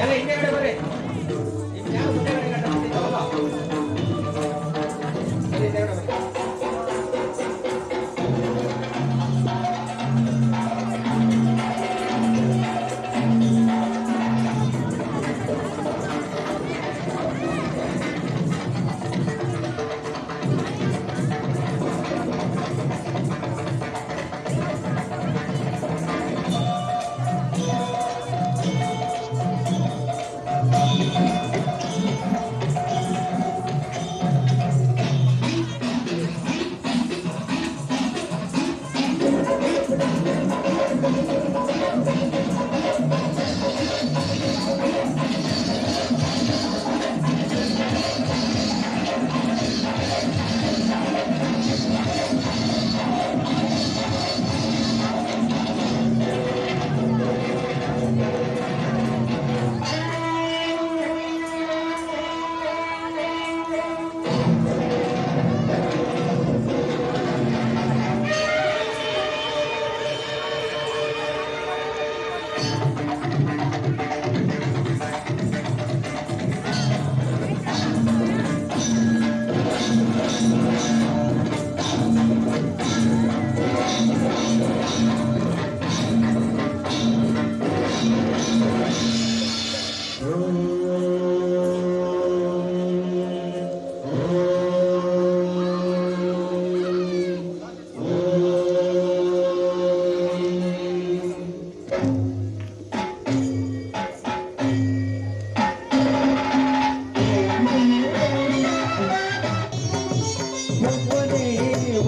ಎಲ್ಲ ಹಿಂದೆ ಕಡೆ ಬರ್ರಿ ನಿಮ್ಗೆ ಯಾರು ಮುಂದೆ ಕಡೆ ಗಂಟೆ ಬಿಟ್ಟಿದ್ದಾವಲ್ಲ? ಸರಿ, ಹಿಂದೆ ಕಡೆ ಬರ್ರಿ.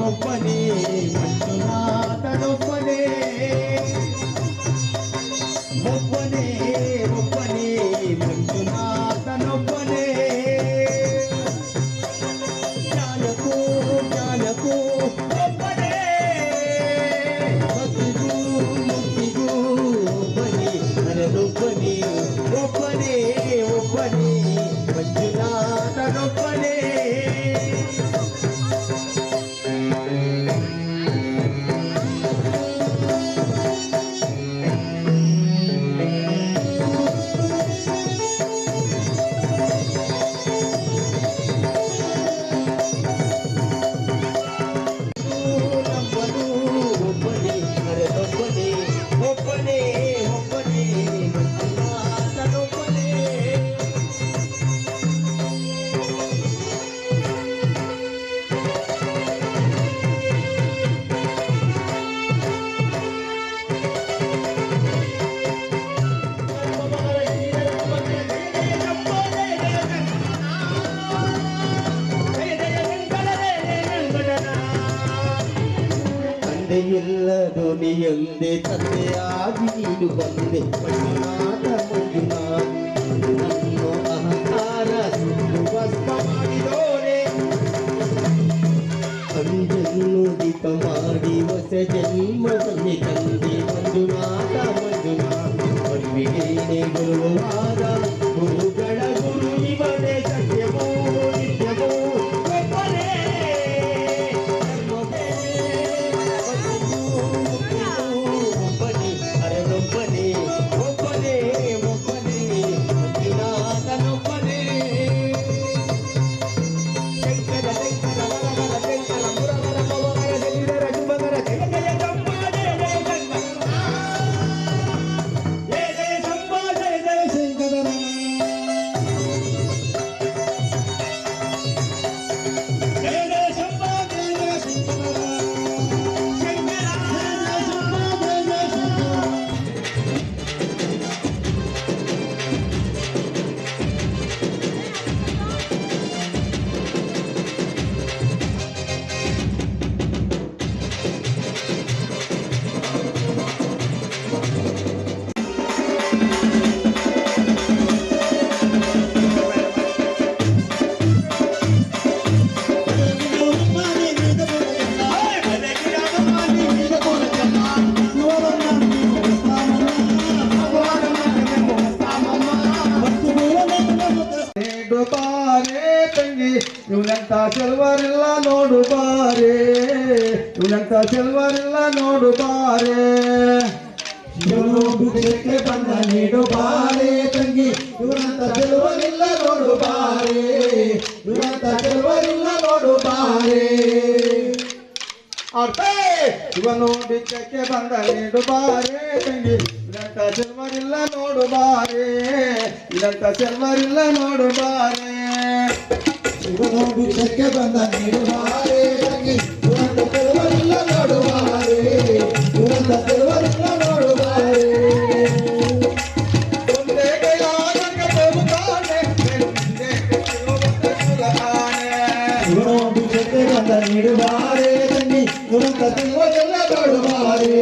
ಒಬ್ಬನೇ ಮಂಜುನಾಥನೊಬ್ಬನೇ ಒಬ್ಬನೇ ಒಬ್ಬನೇ ಮಂಜುನಾಥನೊಬ್ಬನೇ ಜ್ಞಾನಕ್ಕೂ ಜ್ಞಾನಕ್ಕೂ ಒಬ್ಬನೇ ಭಕ್ತಿಗೂ ಮುಕ್ತಿಗೂ ಒಬ್ಬನೇ ನನ್ನೊಬ್ಬನೇ ಒಬ್ಬನೇ ಒಬ್ಬನೇ ಮಂಜುನಾಥನೊಬ್ಬನೇ ತಂದೆಯಿಲ್ಲದು ನೀಯೊಂದೇ ತಂದೆಯಾಗಿ ನೀನು ಬಂದೆ ಮಂಜುನಾಥ ಮಂಜುನಾಥ ನನ್ನ ಅಹಂಕಾರ ಸುಟ್ಟು ಭಸ್ಮ ಮಾಡಿದೋನೆ ಅಂಜನ್ನು ದೀಪ ಮಾಡಿ ಹೊಸ ಜನ್ಮ ತಂದೆ ತಂದೆ ಮಂಜುನಾಥ ಮಂಜುನಾಥ ಮನ್ವಿಗೇನೆ ಗುರುವಾದ ಗುರುಗಳ ಗುರು ಇವನೇ ಸತ್ಯವೋ ನಿತ್ಯವೋ ಒಬ್ಬನೇ ಒಬ್ಬನೇ ಅರನೊಬ್ಬನೇ ಒಬ್ಬನೇ ಇವನಂತ ಚೆಲ್ವರಿಲ್ಲ ನೋಡು ಬಾರೆ ಇವನಂತ ಚೆಲ್ವರಿಲ್ಲ ನೋಡು ಬಾರೆ ಇವನು ಭಿಕ್ಷಕ್ಕೆ ಬಂದ ನೀಡು ಬಾರೆ ತಂಗಿ ಇವನಂತ ಚೆಲ್ವರಿಲ್ಲ ನೋಡು ಬಾರೆ ಇವನಂತ ಚೆಲ್ವರಿಲ್ಲ ನೋಡು ಬಾರೆ ಅರ್ಥೇ ಇವನು ಭಿಕ್ಷಕ್ಕೆ ಬಂದ ನೀಡು ಬಾರೆ ತಂಗಿ ಇದಂತ ಚೆಲ್ವರಿಲ್ಲ ನೋಡು ಬಾರೆ ಇದಂತ ಚೆಲ್ವರಿಲ್ಲ ನೋಡು ಬಾರೆ ಇವನು ಭಿಕ್ಷಕ್ಕೆ ಬಂದ ನೀಡು ಬಾರೆ ತಂಗಿ ಇದಂತ ಚೆಲ್ವರಿಲ್ಲ ನೋಡು ಬಾರೆ ಇದಂತ ಚೆಲ್ವರಿಲ್ಲ ನೋಡು ಬಾರೆ ಒಂದೇ ಕೈಯಾಗ ಬರುತ್ತಾನೆ ಮುಂದೆ ಇವನು ಭಿಕ್ಷಕ್ಕೆ ಬಂದ ನೀಡು ಬಾರೆ ತಂಗಿ ಇದಂತ ಚೆಲ್ವರಿಲ್ಲ ನೋಡು ಬಾರೆ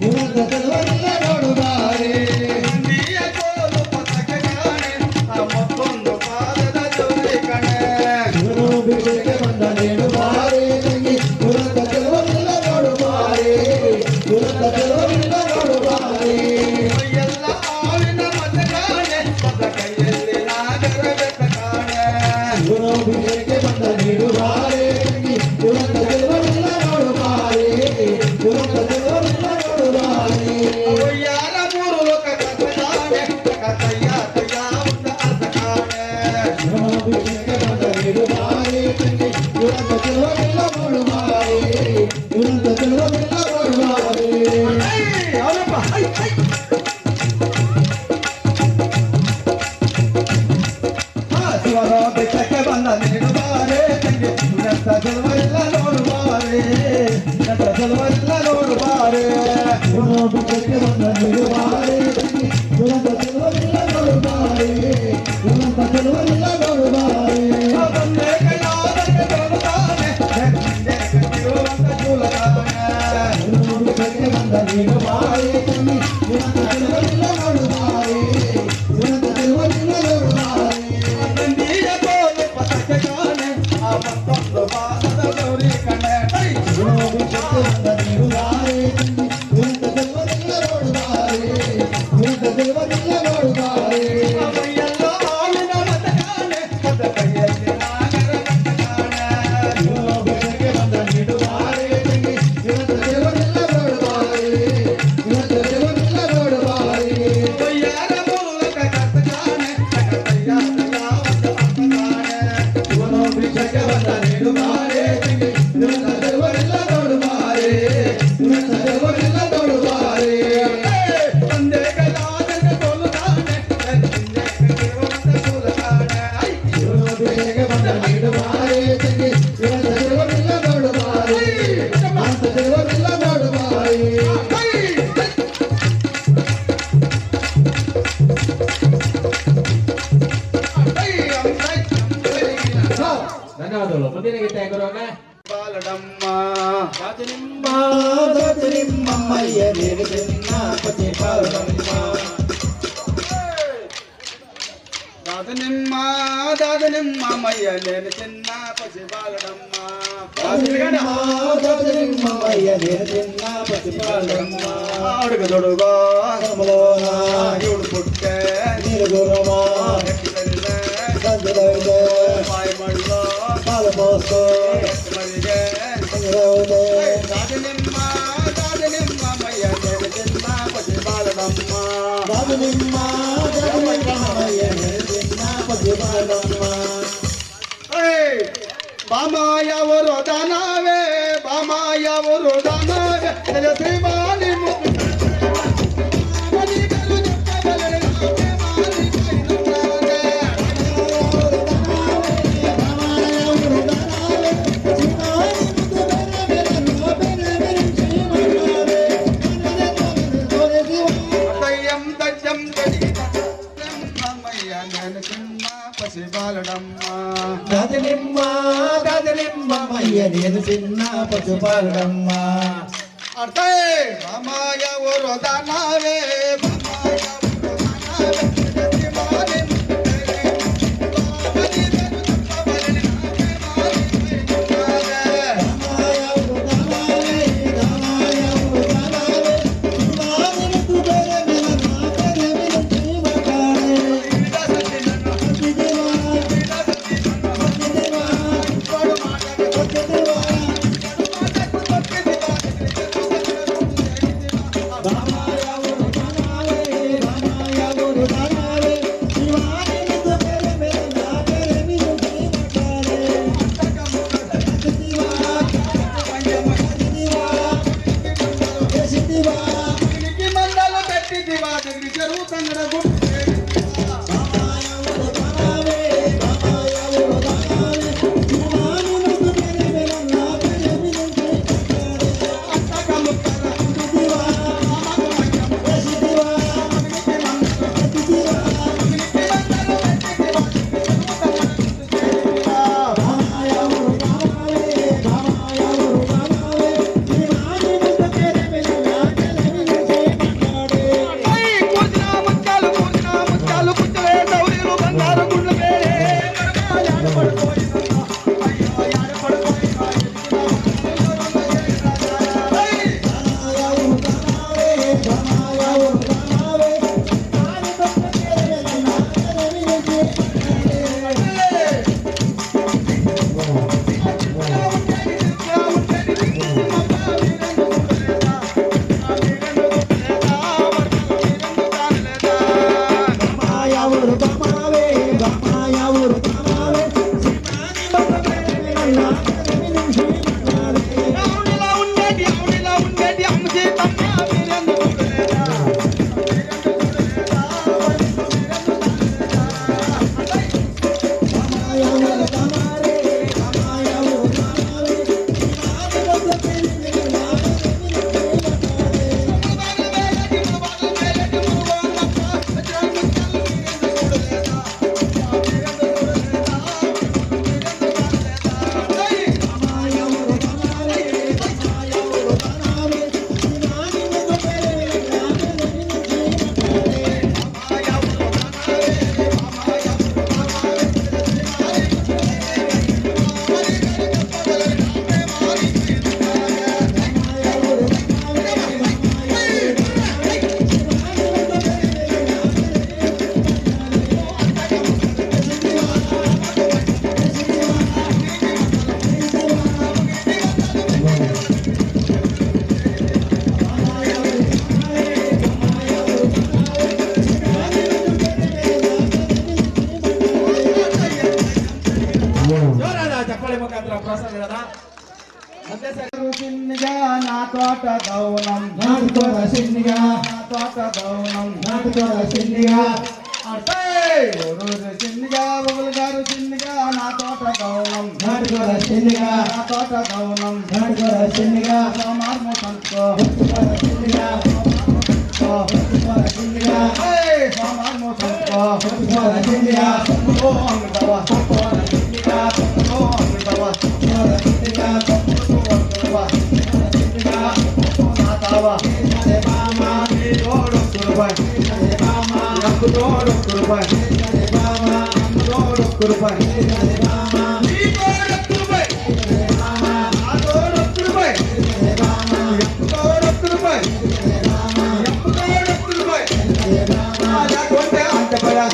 ಇದಂತ ಚೆಲ್ವರಿಲ್ಲ ನೋಡು ಬಾರೆ ಇಂಡಿಯ ಕೋಲು ಪತಕ ಕಾಣೆ ಆ ಮತ್ತೊಂದು ಪಾದದ ಜೋಡಿ ಕಣೆ ಇವನು ಭಿಕ್ಷಕ್ಕೆ ಬಂದ ನೀಡು ಬಾರೆ ತಂಗಿ ಇದಂತ ಚೆಲ್ವರಿಲ್ಲ ನೋಡು ಬಾರೆ ಇದಂತ ಚೆಲ್ವರಿಲ್ಲ ನೋಡು ಬಾರೆ ಎಲ್ಲ ಆಳಿನ ಮತ ಕಾಣೆ ಪದ ಕೈಯಲ್ಲಿ ನಾಗರ ಬೆತ್ತ ಕಾಣೆ ಇವನು ಭಿಕ್ಷಕ್ಕೆ ಬಂದ ನೀಡು ಬಾರೆ ತಂಗಿ ಇದಂತ ಚೆಲ್ವರಿಲ್ಲ ನೋಡು ಬಾರೆ ಇದಂತ ಚೆಲ್ವರಿಲ್ಲ ನೋಡು ಬಾರೆ ಯಾರ ಮೂರು ಲೋಕ ಕಥಾನೆ ಕಥಯ್ಯ ತಯಾವುದ ಅರ್ಥ ಕಾಣೆ ಇವನು ಭಿಕ್ಷಕ್ಕೆ ಬಂದ ನೀಡು ಬಾರೆ ತಂಗಿ ಇದಂತ ಚೆಲ್ವರಿಲ್ಲ ನೋಡು ಬಾರೆ ಇದಂತ ಚೆಲ್ವರಿಲ್ಲ ನೋಡು ಬಾರೆ ಅವನಪ್ಪ ಹೈ ಹೈ ಶಿವನ ಬೆಟ್ಟಕ್ಕೆ ಬಂದ ನೀಡು ಬಾರೆ ತಂಗಿ ಇದಂತ ಚೆಲ್ವರಿಲ್ಲ ನೋಡು ಬಾರೆ ಇದಂತ ಚೆಲ್ವರಿಲ್ಲ ನೋಡು ಬಾರೆ ಶಿವನ ಬೆಟ್ಟಕ್ಕೆ ಬಂದ ನೀಡು ಬಾರೆ ತಂಗಿ ಇದಂತ ಚೆಲ್ವರಿಲ್ಲ ನೋಡು ಬಾರೆ ಇದಂತ ಚೆಲ್ವರಿಲ್ಲ ನೋಡು ಬಾರೆ ಬಂದೆ ಕೈಯಾದಕ್ಕೆ ಬರುತ್ತಾನೆ ಮುಂದೆ ಕಟ್ಟಿರುವಂತ ಚೂಲಗಾನೆ ಶಿವನ ಬೆಟ್ಟಕ್ಕೆ ಬಂದ ನೀಡು ಬಾರೆ ತಂಗಿ ಇದಂತ ಚೆಲ್ವರಿಲ್ಲ ನೋಡು ಬಾರೆ ಇದಂತ ಚೆಲ್ವರಿಲ್ಲ ನೋಡು ಬಾರೆ ನಂದಿಯ ಕೋಲು ಪತಕ ಕಾಣೆ ಆ ಮತ್ತೊಂದು ಪಾದದ ಗೌರಿ ಕಣೆ ಇವನು ಭಿಕ್ಷಕ್ಕೆ ಬಂದ ನೀಡು ಬಾರೆ ತಂಗಿ ಇದಂತ ಚೆಲ್ವರಿಲ್ಲ ನೋಡು ಬಾರೆ ಇದಂತ ಚೆಲ್ವರಿಲ್ಲ ನೋಡು ಬಾರೆ ಎಲ್ಲ ಆಳಿನ ಮತ ಕಾಣೆ ಪದ ಕೈಯಲ್ಲಿ ನಾಗರ ಬೆತ್ತ ಕಾಣೆ ಇವನು ಭಿಕ್ಷಕ್ಕೆ ಬಂದ ನೀಡು ಬಾರೆ ತಂಗಿ ಇದಂತ ಚೆಲ್ವರಿಲ್ಲ ನೋಡು ಬಾರೆ ಇದಂತ ಚೆಲ್ವರಿಲ್ಲ ನೋಡು ಬಾರೆ ಯಾರ ಮೂಲಕ ಕರ್ತ ಕಾಣೆ ಕಥಯ್ಯ ತಯಾವುದ ಅರ್ಥ ಕಾಣೆ ಇವನು ಭಿಕ್ಷಕ್ಕೆ ಬಂದ ನೀಡು ಬಾರೆ ತಂಗಿ ಇದಂತ ಚೆಲ್ವರಿಲ್ಲ ನೋಡು ಬಾರೆ ಇದಂತ ಚೆಲ್ವರಿಲ್ಲ ನೋಡು ಬಾರೆ ಒಂದೇ ಕೈಯಾಗ ಕೊಲ್ಲುತ್ತಾನೆ ಮುಂದೆ ಕಟ್ಟಿರುವಂತ ಚೂಲಗಾನೆ ಇವನು ಭಿಕ್ಷಕ್ಕೆ ಬಂದ ನೀಡು ಬಾರೆ ತಂಗಿ ಇದಂತ ಚೆಲ್ವರಿಲ್ಲ ನೋಡು ಬಾರೆ ಇದಂತ ಚೆಲ್ವರಿಲ್ಲ ನೋಡು ಬಾರೆ ಧನ್ಯವಾದಗಳು. ಮುಂದಿನ ಗೀತೆ ಗುರುವೇ. ಬಾಲಡಮ್ಮ ನಿಮ್ಮಮ್ಮಯ್ಯ ನೀರು ಚೆನ್ನ ಪತಿ ಬಾಲಡಮ್ಮ ದಾದ ನಿಮ್ಮ ಮಯ್ಯ ನೇನು ಚಿನ್ನ ಪಸಿ ಬಾಲಡಮ್ಮ ನಿಮ್ಮಮ್ಮಯ್ಯ ನೀರು ಚೆನ್ನ ಪತಿ ಬಾಲಡಮ್ಮ ಹುಡುಗ ದೊಡುಗ ಕಮಲೋನ ಇವಳು ಪುಟ್ಟೆ ನೀರು ಗುರುಮ ಸಂಜೆ ಮಾಯ ಮಾಡುವ ಕಾಲ ಮೋಸ್ತು ಮರಿಗೆ ಸಂಜೆ ದಾದ ನಿಮ್ಮ ಮಯ್ಯ ನೇನು ಚಿನ್ನ ಪಸಿ ಬಾಲಡಮ್ಮ ನಿಮ್ಮಯ್ಯ ನೀರು ಚೆನ್ನ ಪತಿ ಬಾಲಡಮ್ಮ ಬಾಮಾಯವರು ದಾನವೇ ಬಾಮಾಯವರು ದಾನವೇ ಶ್ರೀಮಾನಿ పసి బాలడమ్మ నిమ్మయ్య నేను చిన్న పశు బాలడమ్మ అర్థే బామాయ ఓరో దానవే బామాయ ఓరో దానవే ఎవరు గమావే ఎవరు గమావే అవునిలా ఉండేటి అమ్మజీ తమ్మ వీరెందు చూడలేదా చెప్పలేమో కదా ప్రసాద్ కదా చిన్నగా నా తోట గౌనం నాటుకోర సిన్నిగా నా తోట గౌనం నాటుకోర సిన్నిగా చిన్నగా బొగులు గారు చిన్నగా నా తోట గౌనం నాటుకోర సిన్నిగా నా తోట గౌనం నాటుకోర సిన్నిగా సోమార్ము సంతో సిన్నిగా సిన్నిగా సోమార్ము సంతో సిన్నిగా ఓ అంగడవా సిన్నిగా ఓ అంగడవా సిన్నిగా నా తావా నీ తోడు కురుబాయ్ నాకు తోడు కురుబాయ్ తోడు కురుబాయ్ నీ తోడు కురుబాయ్ నా తోడు కురుబాయ్ తోడు కురుబాయ్ తోడు కురుబాయ్ కొంటే అంత పడా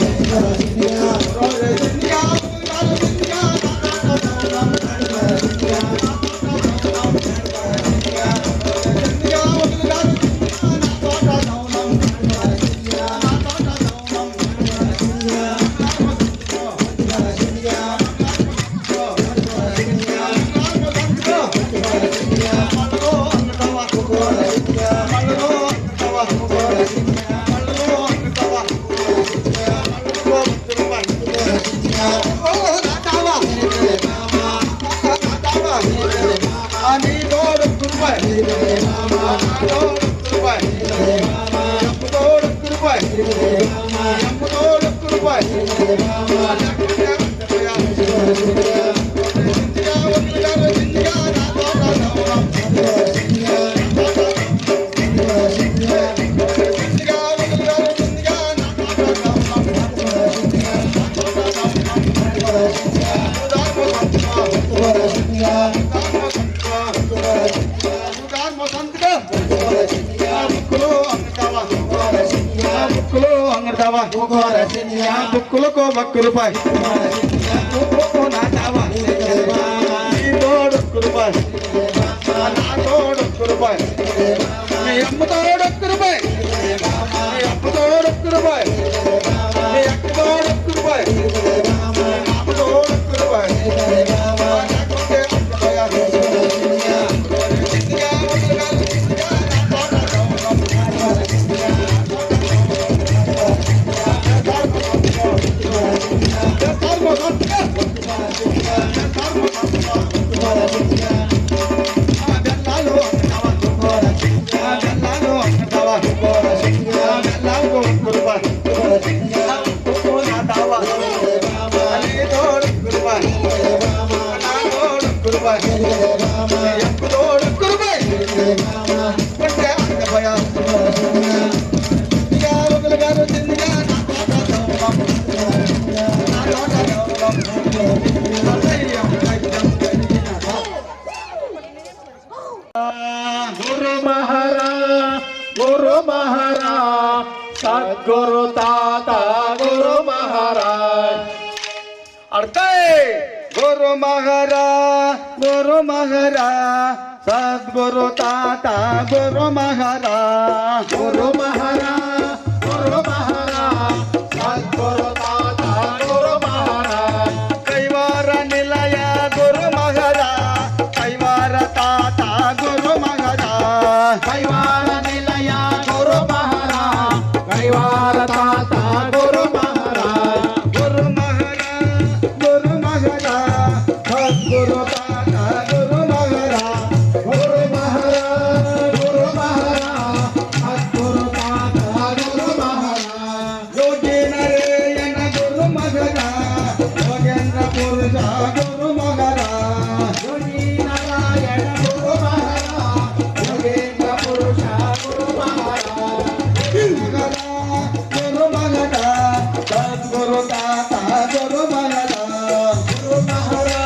బుక్కులు కో ఒక్క రూపాయి నా చావా నీ తోడు ఒక్క రూపాయి నా తోడు ఒక్క రూపాయి మీ అమ్మ తోడు ఒక్క రూపాయి మీ అమ్మ తోడు ఒక్క రూపాయి మీ అక్క తోడు ఒక్క రూపాయి అమ్మ తోడు ఒక్క రూపాయి गुरु महाराज सद्गुरु ताता गुरु महाराज अड़ते गुरु మహరా గురు మహరా సద్గురు తాత గురు మహరా గురు మహారా గురు మహారా సద్గురు తాత గురు మహారా కైవార నిలయ గురు మహరా కైవార తాత గురు మహరా కైవార నిలయ గురు మహారా కైవార తాత గురు మహారా గురు మహరా గురు మహరా సద్గురు తాత గురు మహరా గురు మహారా గురు మహారా సద్గురు తాత గురు మహారా యోగి నరేయన గురు మహరా యోగేంద్ర పురుష గురు మహరా యోగి నారాయణ గురు మహారా యోగేంద్ర పురుష గురు మహారా గురు మహరా సద్గురు తాత గురు మహరా గురు మహారా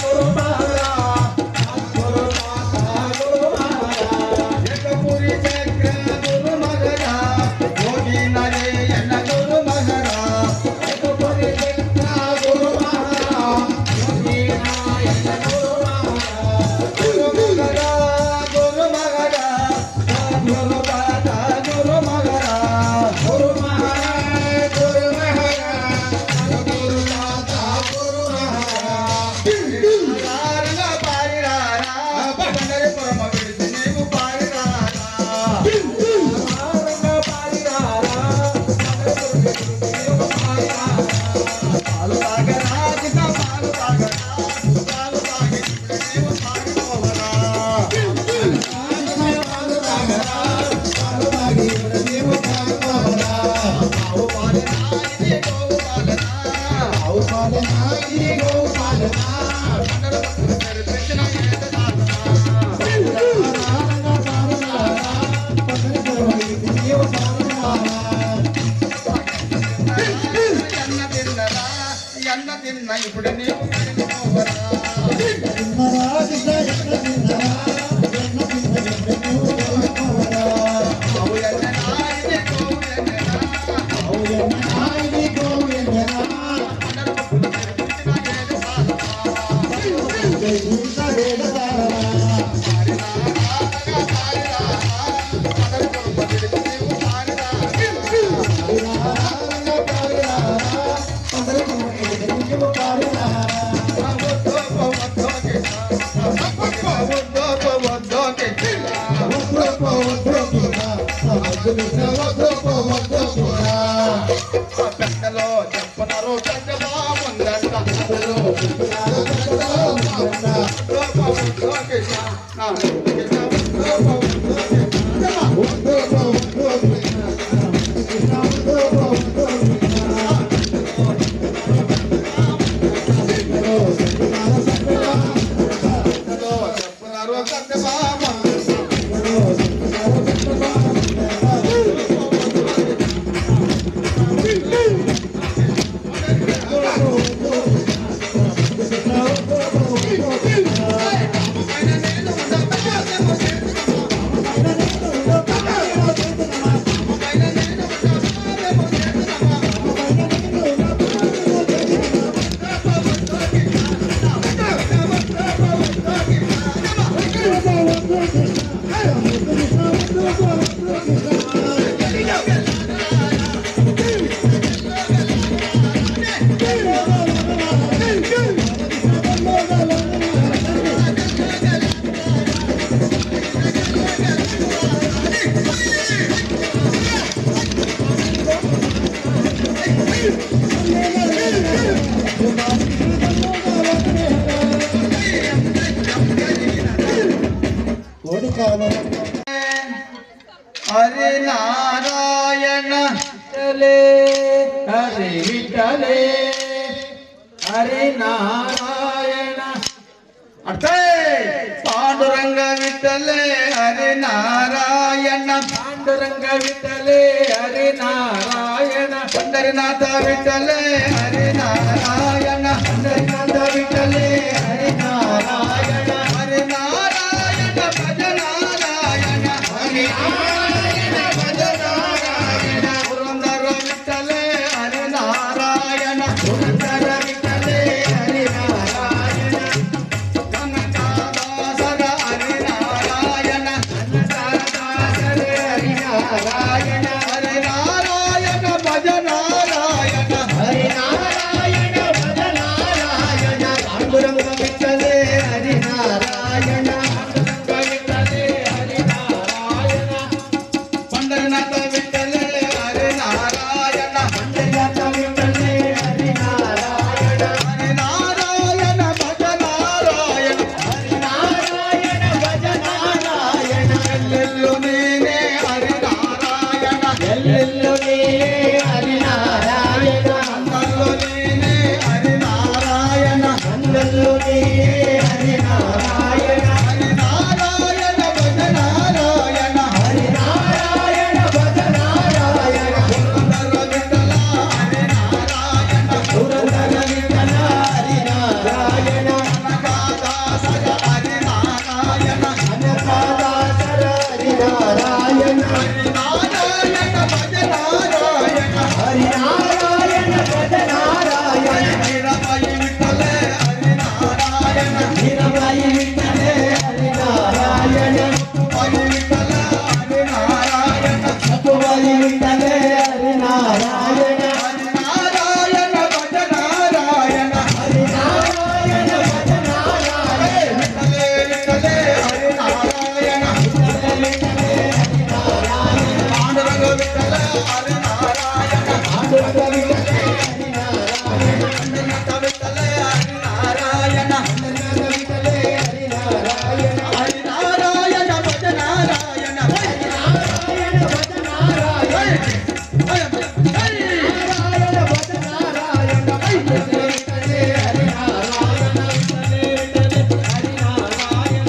గురు మహారా సద్గురు తాత గురు మహారా ఏకపురి చక్ర గురు మహరా యోగి నరేయన గురు మహరా ఏకపురి చక్ర గురు మహారా యోగి నారాయణ గురు మహారా గురు మహరా గురు మహరా సద్గురు తాత గురు మహరా గురు మహారా గురు మహారా సద్గురు తాత గురు మహారా పారిరా పారిరారా పండరిపురమ విడిచి నీవు పారిరారా ఆరంగ పారిరారా పాలు తాగరా కింద పాలు తాగరా పాలు తాగి ఇప్పుడు నీవు పారిపోవరా పాలు తాగరా పాలు తాగి ఇప్పుడు నీవు పారిపోవరా ఆవు పాలనా ఇది గోవు పాలనా ఆవు పాలనా ఇది గోవు పాలనా పండరపురం తెరిపించిన ఏట సాధనా ఆరంగ పారిరారా పండరిపురం విడిచి నీవు పారిపోవరా ఎన్న తిన్నరా ఎన్న తిన్న ఇప్పుడు నీవు పారిపోవరా తిన్నరా తిన్న ఎన్న తిన్నరా ఎన్న తిన్న ఎన్న నీవు పారిపోవరా ఆవు ఎన్ననా ఇది గోవు ఎన్ననా ఆవు ఎన్ననా ఇది గోవు ఎన్ననా పండరపురం తెరిపించిన ఏట సాధనా జయించ వేడదారా పెద్దలో చెప్పనరు పెద్దగా ఉందంట చెప్పనరు సత్యభామ హరి నారాయణ విఠలే హరి విఠలే హరి నారాయణ అంటే పాండురంగ విఠలే హరి నారాయణ పాండురంగ విఠలే హరి నారాయణ పండరినాథ విఠలే హరి నారాయణ పండరినాథ విఠలే హరి నారాయణ హరి నారాయణ భజ నారాయణ హరి నారాయణ భజ నారాయణ పురందర విఠలే హరి నారాయణ పురందర విఠలే హరి నారాయణ హరి నారాయణ హరి నారాయణ భజ నారాయణ హరి నారాయణ భజ నారాయణ పురందర విఠల హరి నారాయణ పురందర విఠల హరి నారాయణ కనకదాసర హరి నారాయణ కనకదాసర హరి నారాయణ హరి నారాయణ భజ నారాయణ హరి నారాయణ భజ నారాయణ నిరమయి విఠల హరి నారాయణ నిరమయి విఠలే హరి నారాయణ మయి విఠల హరి నారాయణ సతువయి విఠలే హరి నారాయణ హరి నారాయణ భజ నారాయణ హరి నారాయణ భజ నారాయణ విఠలే విఠలే హరి నారాయణ విఠలే విఠలే హరి నారాయణ పాండురంగ విఠల హరి నారాయణ పాండురంగ విఠలే హరి నారాయణ పండిత విఠల హరి నారాయణ పండురంగ విఠలే హరి నారాయణ హరి నారాయణ భజ నారాయణ హరి నారాయణ భజ నారాయణ నారాయణ భజ నారాయణ విఠలే విఠలే హరి నారాయణ విఠలే విఠలే హరి నారాయణ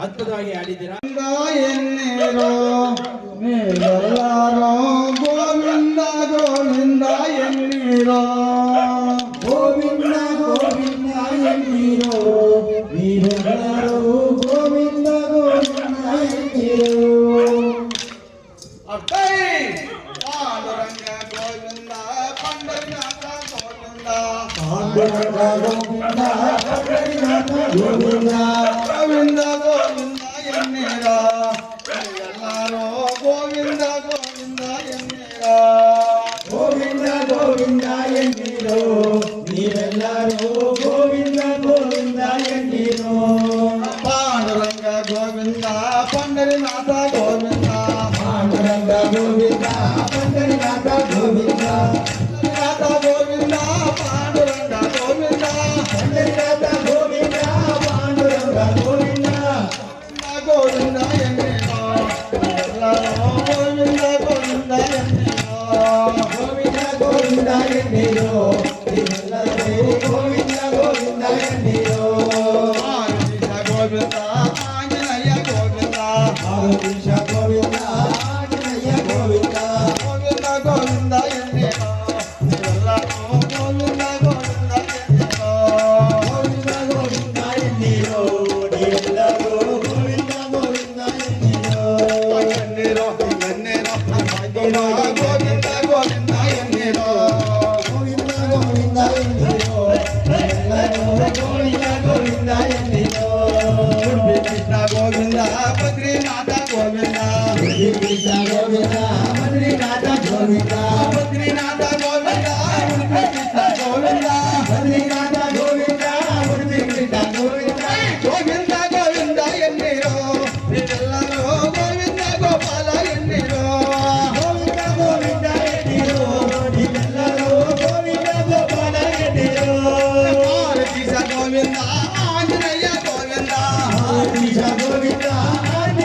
ಅದ್ಭುತವಾಗಿ ಆಡಿದ್ದೀರಾ ಎನ್ನೇರೋ ನೀವೆಲ್ಲರೂ ಗೋವಿಂದ ಗೋವಿಂದ ಎನ್ನೀರೋ ಗೋವಿಂದ ಗೋವಿಂದ ಎನ್ನಿರೋ ನೀವೆಲ್ಲರೂ ಗೋವಿಂದ ಗೋವಿಂದ ಎನ್ನಿರೋ ಅಬ್ಬೈ ಪಾಂಡುರಂಗ ಗೋವಿಂದ ಪಂಡರಿನಾಥ ಗೋವಿಂದ ಪಾಂಡುರಂಗ ಗೋವಿಂದ ಪಂಡರಿನಾಥ ಗೋವಿಂದ ಗೋವಿಂದ ಗೋವಿಂದ ಎನ್ನೀರೋ ನೀವೆಲ್ಲರೂ ಗೋವಿಂದ ಗೋವಿಂದ ಎನ್ನೀರೋ ಗೋವಿಂದ ಗೋವಿಂದ ಎನ್ನಿರೋ ನೀವೆಲ್ಲರೂ ಗೋವಿಂದ ಗೋವಿಂದ ಎನ್ನಿರೋ ಪಾಂಡುರಂಗ ಗೋವಿಂದ ಪಂಡರಿನಾಥ ಗೋವಿಂದ ಪಾಂಡುರಂಗ ಗೋವಿಂದ ಪಂಡರಿನಾಥ ಗೋವಿಂದ ನಾಥ ಗೋವಿಂದ ಪಾಂಡುರಂಗ ಗೋವಿಂದ ಪಂಡರಿನಾಥ ಗೋವಿಂದ ಪಾಂಡುರಂಗ ಗೋವಿಂದ ಗೋವಿಂದ ಎನ್ನೇನೋ ಎಲ್ಲರೂ ಗೋವಿಂದ ಗೋವಿಂದ ಎನ್ನೇನೋ ಗೋವಿಂದ ಗೋವಿಂದ ಎನ್ನಿರೋ ನೀವೆಲ್ಲರೂ ಗೋವಿಂದ ಗೋವಿಂದ ಎನ್ನಿರೋ ಆರುಷ ಗೋವಿಂದ ಆಂಜನೇಯ ಗೋವಿಂದ ಆರುಷ ಗೋವಿಂದ ಆಂಜನೇಯ ಗೋವಿಂದ ಗೋವಿಂದ ಗೋವಿಂದ ಎನ್ನೇನೋ ಎಲ್ಲರೂ ಗೋವಿಂದ ಗೋವಿಂದ ಎನ್ನೇನೋ ಗೋವಿಂದ ಗೋವಿಂದ ಎನ್ನಿರೋ ನೀವೆಲ್ಲರೂ ಗೋವಿಂದ ಗೋವಿಂದ ಎನ್ನಿರೋ ಎನ್ನೇನೋ ಎನ್ನೇನೋ ಗೋವಿಂದ ಗೋವಿಂದ ಎನ್ನೇನೋ ಗೋವಿಂದ ಗೋವಿಂದ ಎನ್ನಿರೋ ನೀವೆಲ್ಲರೂ ಗೋವಿಂದ ಗೋವಿಂದ ಎನ್ನಿರೋ ಕೃಷ್ಣ ಗೋವಿಂದ ಬದ್ರಿನಾಥ ಗೋವಿಂದ ಕೃಷ್ಣ ಗೋವಿಂದ ಬದ್ರಿನಾಥ ಗೋವಿಂದ ಬದ್ರಿನಾಥ ಗೋವಿಂದ ಕೃಷ್ಣ ಗೋವಿಂದ ಬದ್ರಿನಾಥ ಗೋವಿಂದ ಉಡುಪಿ ಕೃಷ್ಣ ಗೋವಿಂದ ಗೋವಿಂದ ಗೋವಿಂದ ಎನ್ನಿರೋ ನೀವೆಲ್ಲರೂ ಗೋವಿಂದ ಗೋಪಾಲ ಎನ್ನಿರೋ ಗೋವಿಂದ ಗೋವಿಂದ ಎನ್ನಿರೋ ನೀವೆಲ್ಲರೂ ಗೋವಿಂದ ಗೋಪಾಲ ಎನ್ನಿರೋ ಆರತಿಸ ಗೋವಿಂದ ಆಂಜನೇಯ ಗೋವಿಂದ ಆರ್ತೀಶ ಗೋವಿಂದ ಆಂಜನೇಯ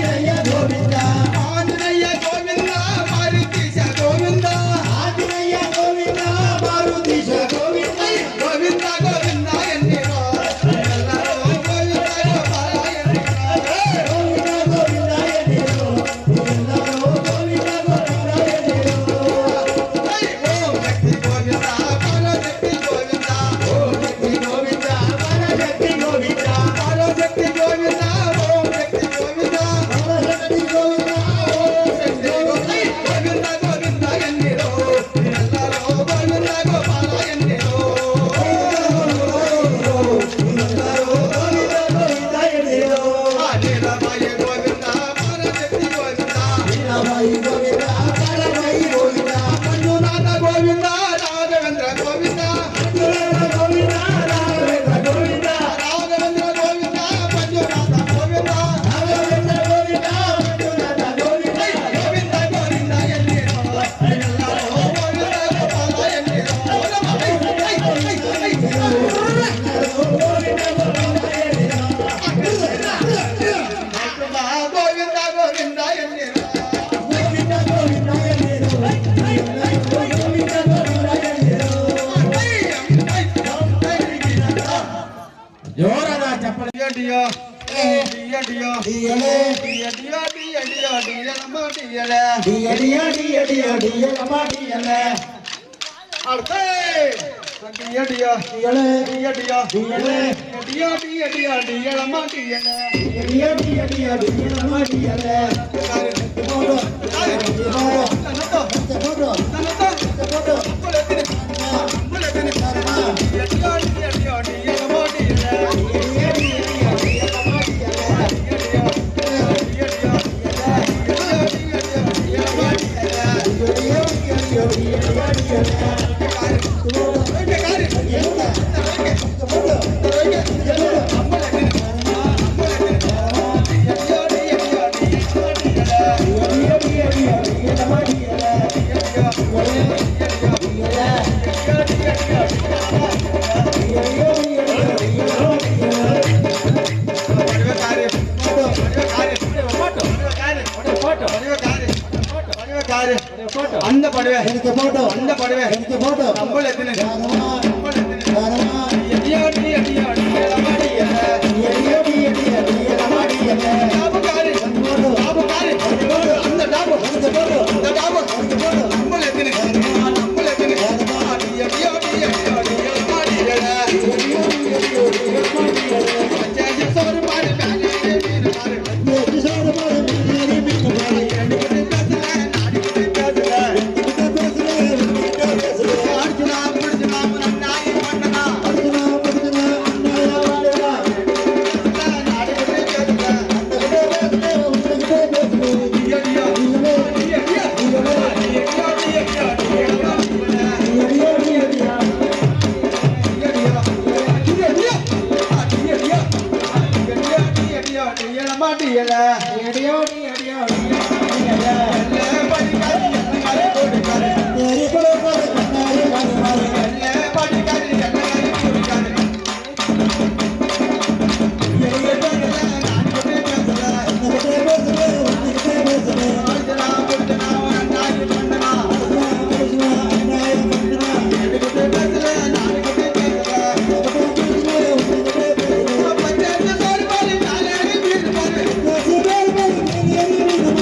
డియో డియో డియో డియలే డియో డియో డియో డియో డియలమ్మ డియలే డియడియా డియడియా డియలమా డియలే అర్తే డియో డియో డియలే డియో డియో డియలే డియో డియో డియో డియలమ్మ డియలే డియడియా డియడియా డియలమా డియలే ఫోటో ఫోటో తనతో ఫోటో తనతో ఫోటో పులెతిని పులెతిని డియో డియో డియో డియలమ్మ డియలే డియడియా డియడియా డియలమా డియలే அந்த படுவே எனக்கு போட்டோ அந்த படுவே எனக்கு போட்டோ நம்மள எத்தனை தாரமா நம்மள எத்தனை தாரமா அடியா அடியா அடியா அடியா டியடியா டியடியா டியலமா டியலே டாபு காரி போட்டோ டாபு காரி அந்த டாபு எனக்கு போட்டோ அந்த டாபு எனக்கு போட்டோ நம்மள எத்தனை நம்மள எத்தனை அடியா அடியா அடியா அடியா அடியா அச்சாஜி சோறு பாரு பாரு மீன் பாரு ये सारे मारे मेरी बिन भाई அர்ஜுனா புடிச்சுனா நாய் பண்ணனா अर्जुना अर्जुना अन्नाया वालेला நாடி கேக்குதா डिया டியா டியா டியா டியா டியா டியா டியா டியா तेरी बड़े बड़े कन्नारे मारे मारे नगटे बेसले नगटे बेसले अर्जुना अन्नाया मंदना नगटे बेसले नगटे बेसले नसीबे मेरी बिन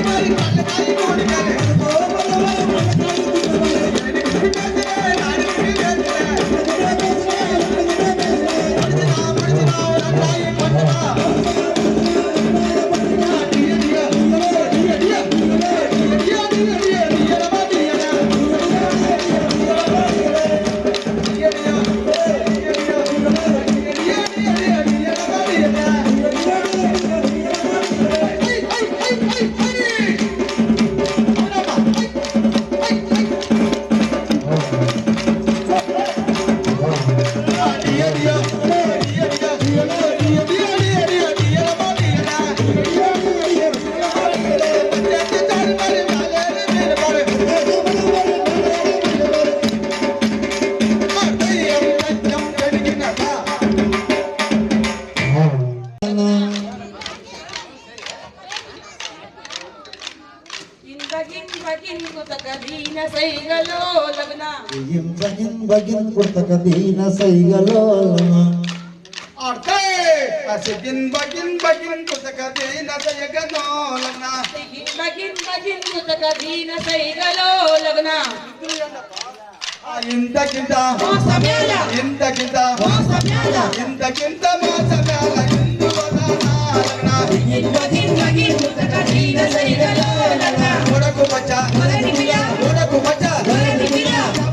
भाई ಬಗಿನ್ ಪುಸ್ತಕ ದೀನ ಸೈಗಲೋಲನ Sigin bagin kutakadina sayaganoolana. Bagin kutakadina sayagaloolana. Intakinta Mosamela. Intakinta Mosamela. Intakinta mosamela induvanaalana. Bagin kutakadina sayagaloolana. Odaku bacha Odaku Odaku bacha Odaku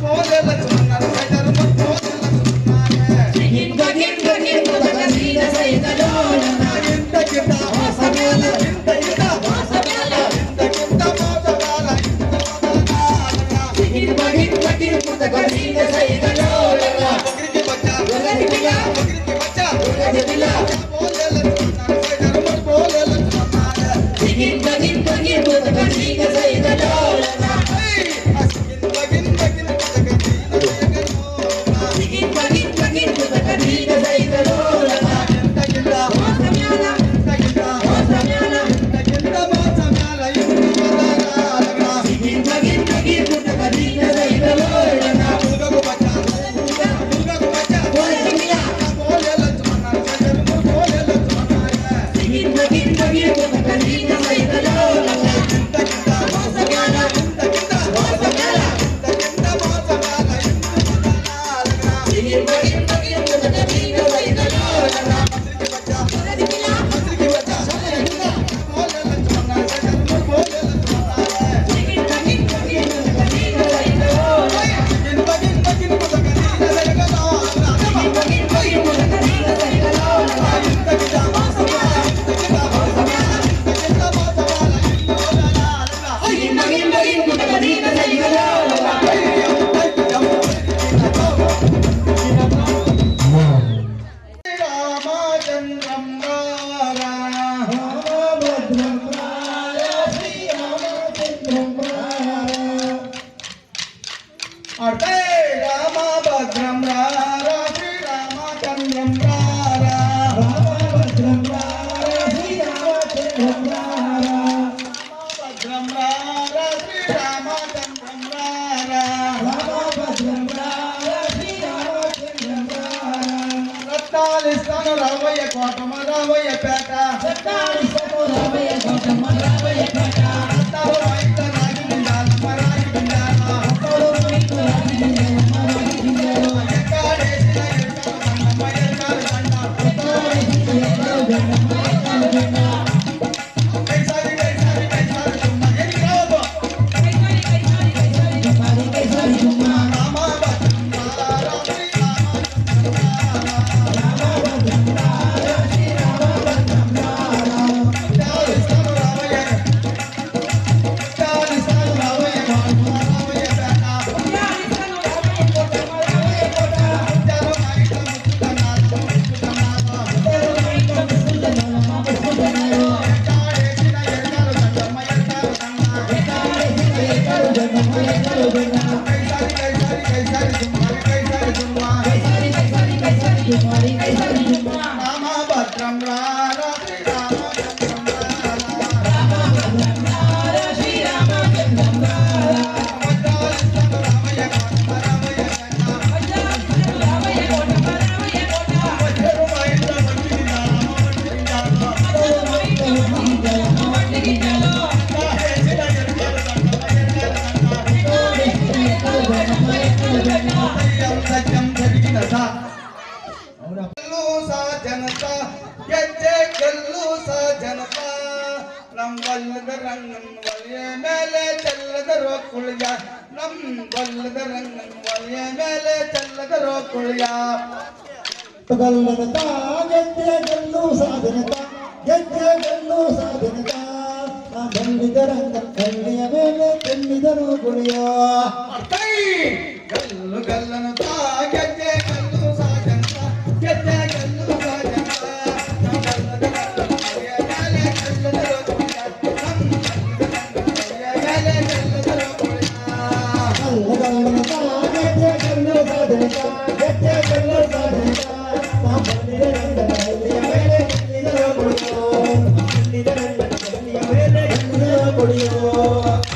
Pole lachunnar saidar pole lachunnar. Bagin kutakadina sayagaloolana. Intakinta mosamela Intakinta mosamela Intakinta mosamela induvanaalana. Bagin kutakadina sayagaloolana. Bagri bacha Bagri bacha Odaku pole lachunnar saidar pole lachunnar. Bagin kutakadina sayagaloolana. Ramachandram రారా భద్రం రాయ శ్రీరామచంద్రం రాయ అటే రామభద్రం రారా శ్రీరామచంద్రం రారా రామభద్రం రాయ శ్రీరామచంద్రం రాయ భద్రం రారా శ్రీరామచంద్రం రారా రామభద్రం రాయ శ్రీరామచంద్రం రాయ రత్నాలిస్తాను రామయ్య కోటమ రామయ్య పేట సత్తారిస్తము రామయ్య కోటమ్మ రామయ్య పేట రత్నాలు రైత రాగి బిందాలమ్మ రాగి బిందాల అప్పుడు రైతు రాగి గింజలమ్మ రాగి గింజలు ఎక్కాడేసిన ఎక్కాలు దండమ్మ ఎక్కాలు దండ సత్తారిస్తు ఎక్కలు గండమ్మ ఎక్కలు గండ కైసారి కైసారి కైసారి తుమ్మ ఎన్ని రావో కైసారి కైసారి తుమ్మ రామభద్రం రారా శ్రీరామచంద్రం రారా రామభద్రం రాయ శ్రీరామభద్రం రాయ రత్నాలిస్తాను రామయ్య రత్నాలిస్తాను రామయ్య కోటమ రామయ్య పేట రామభద్రం రారా శ్రీరామచంద్రం రారా ಮೇಲೆ ಚೆಲ್ಲದರೋ ಕುಳಿಯ ನಮ್ ಬಲ್ಲದ ರಂಗನ್ ಒಲೆಯ ಮೇಲೆ ಚೆಲ್ಲದರೋ ಕುಳಿಯ ಗಲ್ಲದತ ಗೆಜ್ಜೆ ಗಲ್ಲು ಸಾಧನತ ಗೆಜ್ಜೆ ಗಲ್ಲು ಸಾಧನತ ಬಂದಿದ ರಂಗ ಕಳ್ಳಿಯ ಮೇಲೆ ಚೆಲ್ಲಿದರು ಗುಳಿಯೋ ಗಲ್ಲು ಗಲ್ಲನು ತಾ ಗೆಜ್ಜೆ ಗಲ್ಲು ಸಾಜಂತ ಗೆಜ್ಜೆ ಗಲ್ಲು ಸಾಜಂತ ನಮ್ ಬಲ್ಲದ ರಂಗನ್ ಒಲೆಯ ಮೇಲೆ ಚೆಲ್ಲದರೋ ಕುಳಿಯ ನಮ್ ಬಲ್ಲದ ರಂಗನ್ ಒಲೆಯ ಮೇಲೆ ಚೆಲ್ಲದರೋ ಕುಳಿಯ ಗಲ್ಲದತ ಗೆಜ್ಜೆ ಗಲ್ಲು ಸಾಧನತ ಗೆಜ್ಜೆ ಗಲ್ಲು ಸಾಧನತ ಬಂದಿದ ರಂಗ ಕಳ್ಳಿಯ ಮೇಲೆ ಚೆಲ್ಲಿದರು ಗುಳಿಯೋ ಬಂದಿದ ರಂಗ ಕಳ್ಳಿಯ ಮೇಲೆ ಚೆಲ್ಲಿದರು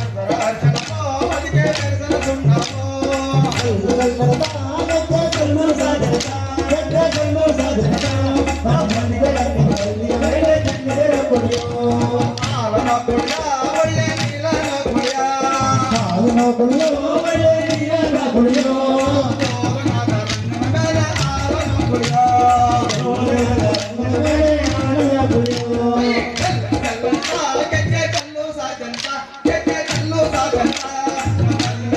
ಗುಳಿಯೋ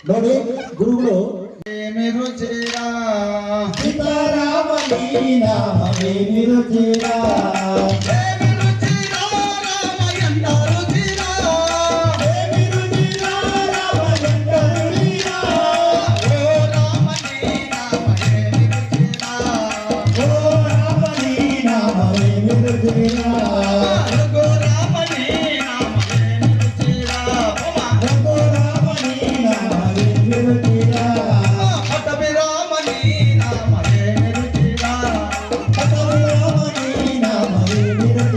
ನೋಡಿ ಗುರುಗಳು ఏమి రుచిరా సీతారామని నామమే నిరుచిరా ఏమి రుచిరా రామయ్య రుచిరా ఏమి రుచిరా రామయ్య రుచిరా ఓ రామని నామమే రుచిరా ఓ రామని నామమే నిరుచిరా రఘు రామని నామమే రుచిరా రఘు రామని నామమే నిరుచిరా అటవి రామని నామమే రుచిరా పటవి రామని నామమే నిరుచిరా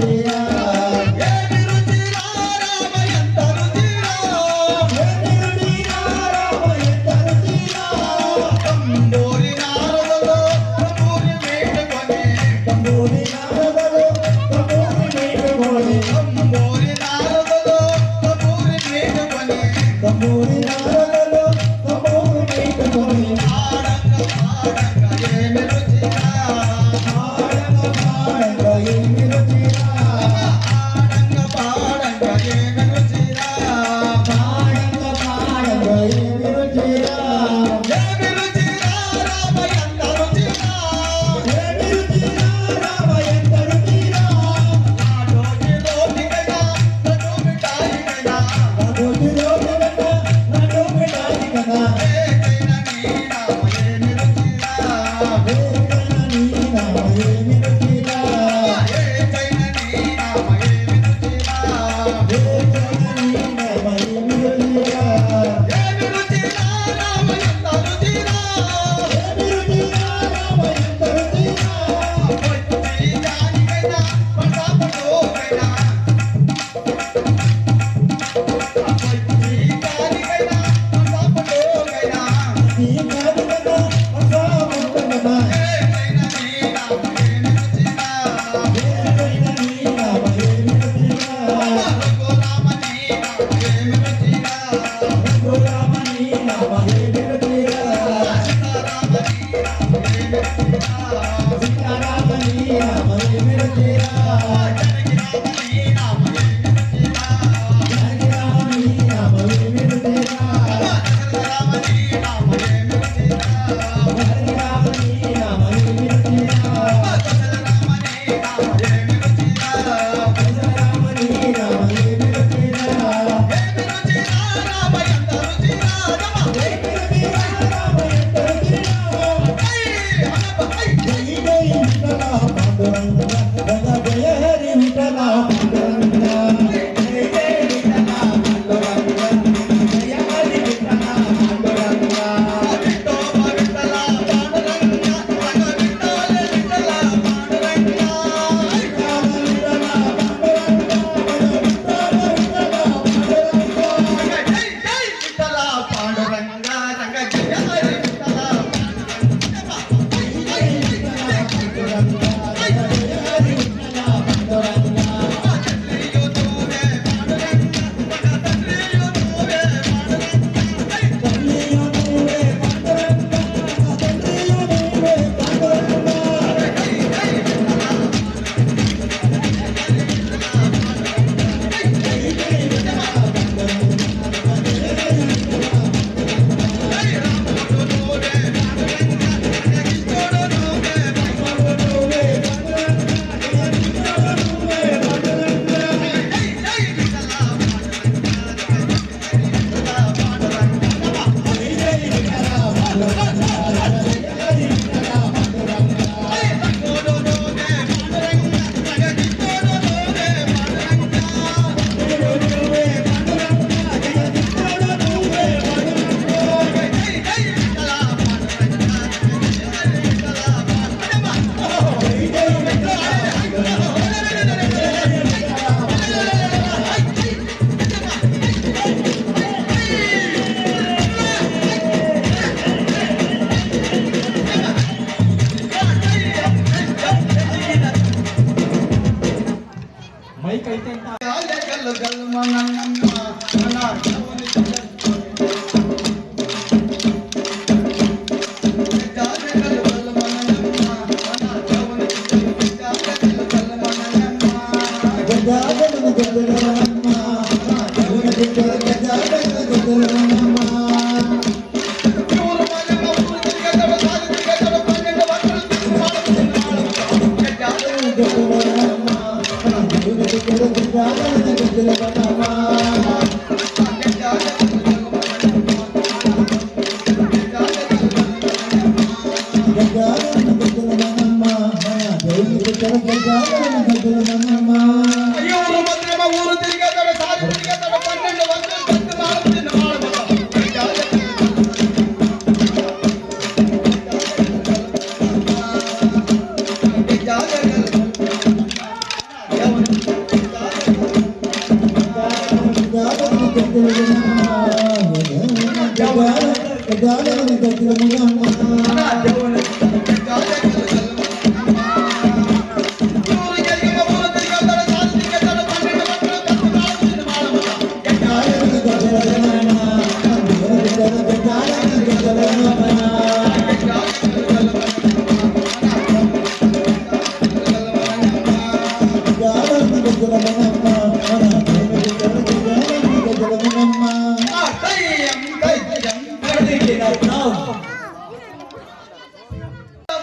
గజాలని గజలములమ్మ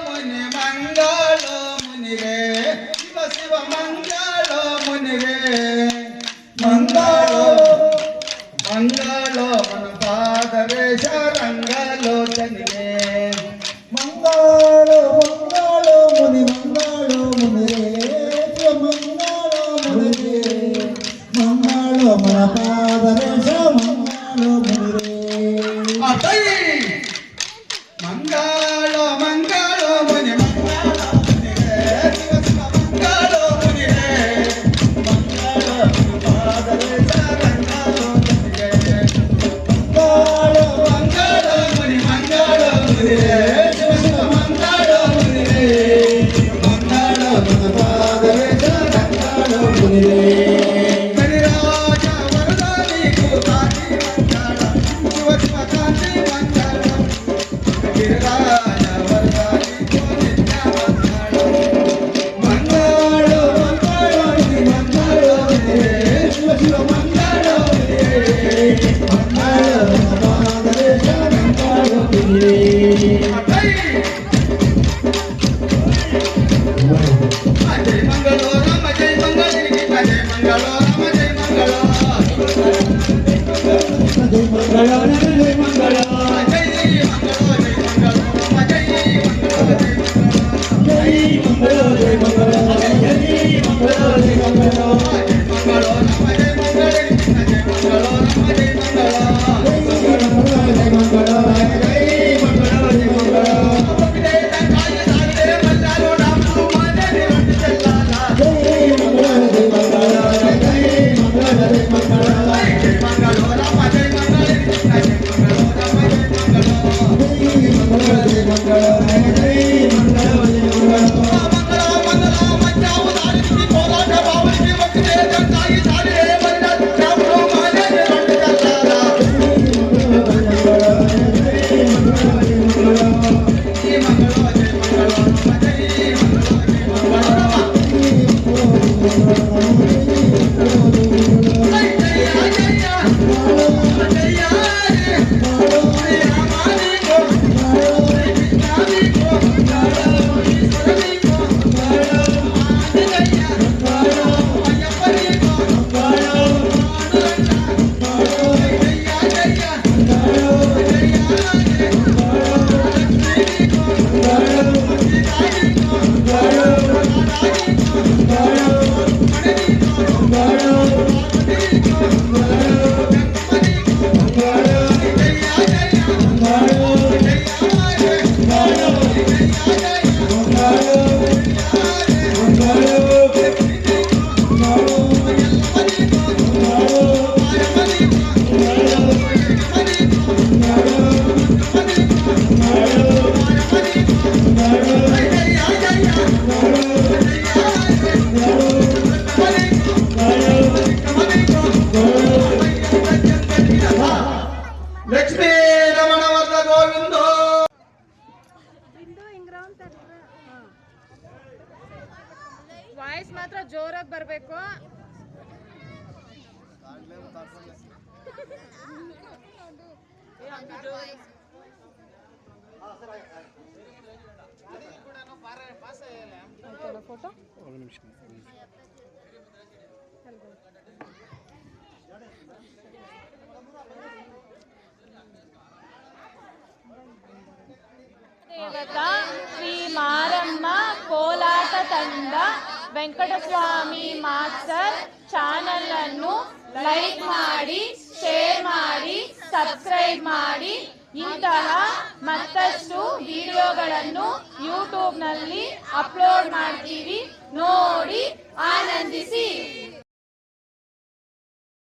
ముని మంగళో మునిరే శివ శివ మంగళో మునిరే మంగళో మంగళో మన పాదవేశ రంగలో తనిరే మంగళో మంగళో ముని మంగళో మునిరే మంగళో మునిరే మంగళో మన పాదరేశ మంగళో మునిరే మంగళో మంగళో ముని మంగళో మునిరే శివ శివ మంగళో మునిరే మంగళో పాదవేశ రంగలో తనిరే మంగళో మంగళో ముని మంగళో మునిరే శివ శివ మంగళో మునిరే మంగళో మన పాదవేశ రంగలో మునిరే కరిరాజ వరదానికి కాంతి మంగళం శివ శివ కాంతి మంగళం గిరిరాజ వరదానికి నిత్య మంగళం మంగళో మంగళో మునిరే శివ శివ మంగళో మునిరే మంగళో మన పాదవేశ రంగలో మునిరే జై మంగళో రామ జై మంగళగిరి జై మంగళో రామ జై మంగళో జై మంగళ జై మంగళ జై మంగళో జై మంగళో రామ జై మంగళో జై మంగళో జై మంగళ జై మంగళ జై మంగళ జై మంగళ మంగళో రామ జై మంగళగిరి జై మంగళో రామ జై మంగళో జై మంగళ జై మంగళ జై మంగళ అప్పటిదే కాయ సాగరే మల్లాలో రాముడు మానేని వంటి చెల్లాలా జై మంగళ జై మంగళ జై మంగళ జై మంగళ జై మంగళో రామ జై మంగళగిరి జై మంగళో రామ జై మంగళో జై మంగళ జై మంగళ జై మంగళ మంగళ మంగళ మంచావు దారికి పోరాట బావునికి ఒకటే కాయ సాగరే మల్లాలో రాముడు మానేని వంటి చెల్లాలా జై మంగళో జై మంగళో రామ జై మంగళో జై మంగళో రామ జై జయ జయ జయ రే రామానికో జై కృష్ణానికో ఈశ్వరనికో ఆంజనేయ అయ్యప్పనికో పాండురంగ జయ జయ జయ లక్ష్మీనికో సీతానికో రాధానికో ಲಕ್ಷ್ಮೀ ರಮಣ ವರ್ಗ ಗೋವಿಂದೋ ವಾಯ್ಸ್ ಮಾತ್ರ ಜೋರಾಗಿ ಬರಬೇಕು. ಫೋಟೋ ದೇವತಾ ಶ್ರೀ ಮಾರಮ್ಮ ಕೋಲಾಟ ತಂಡ ವೆಂಕಟಸ್ವಾಮಿ ಮಾಸ್ಟರ್ ಚಾನಲ್ ಅನ್ನು ಲೈಕ್ ಮಾಡಿ, ಶೇರ್ ಮಾಡಿ, ಸಬ್ಸ್ಕ್ರೈಬ್ ಮಾಡಿ. ಇಂತಹ ಮತ್ತಷ್ಟು ವಿಡಿಯೋಗಳನ್ನು ಯೂಟ್ಯೂಬ್ನಲ್ಲಿ ಅಪ್ಲೋಡ್ ಮಾಡ್ತೀವಿ, ನೋಡಿ ಆನಂದಿಸಿ.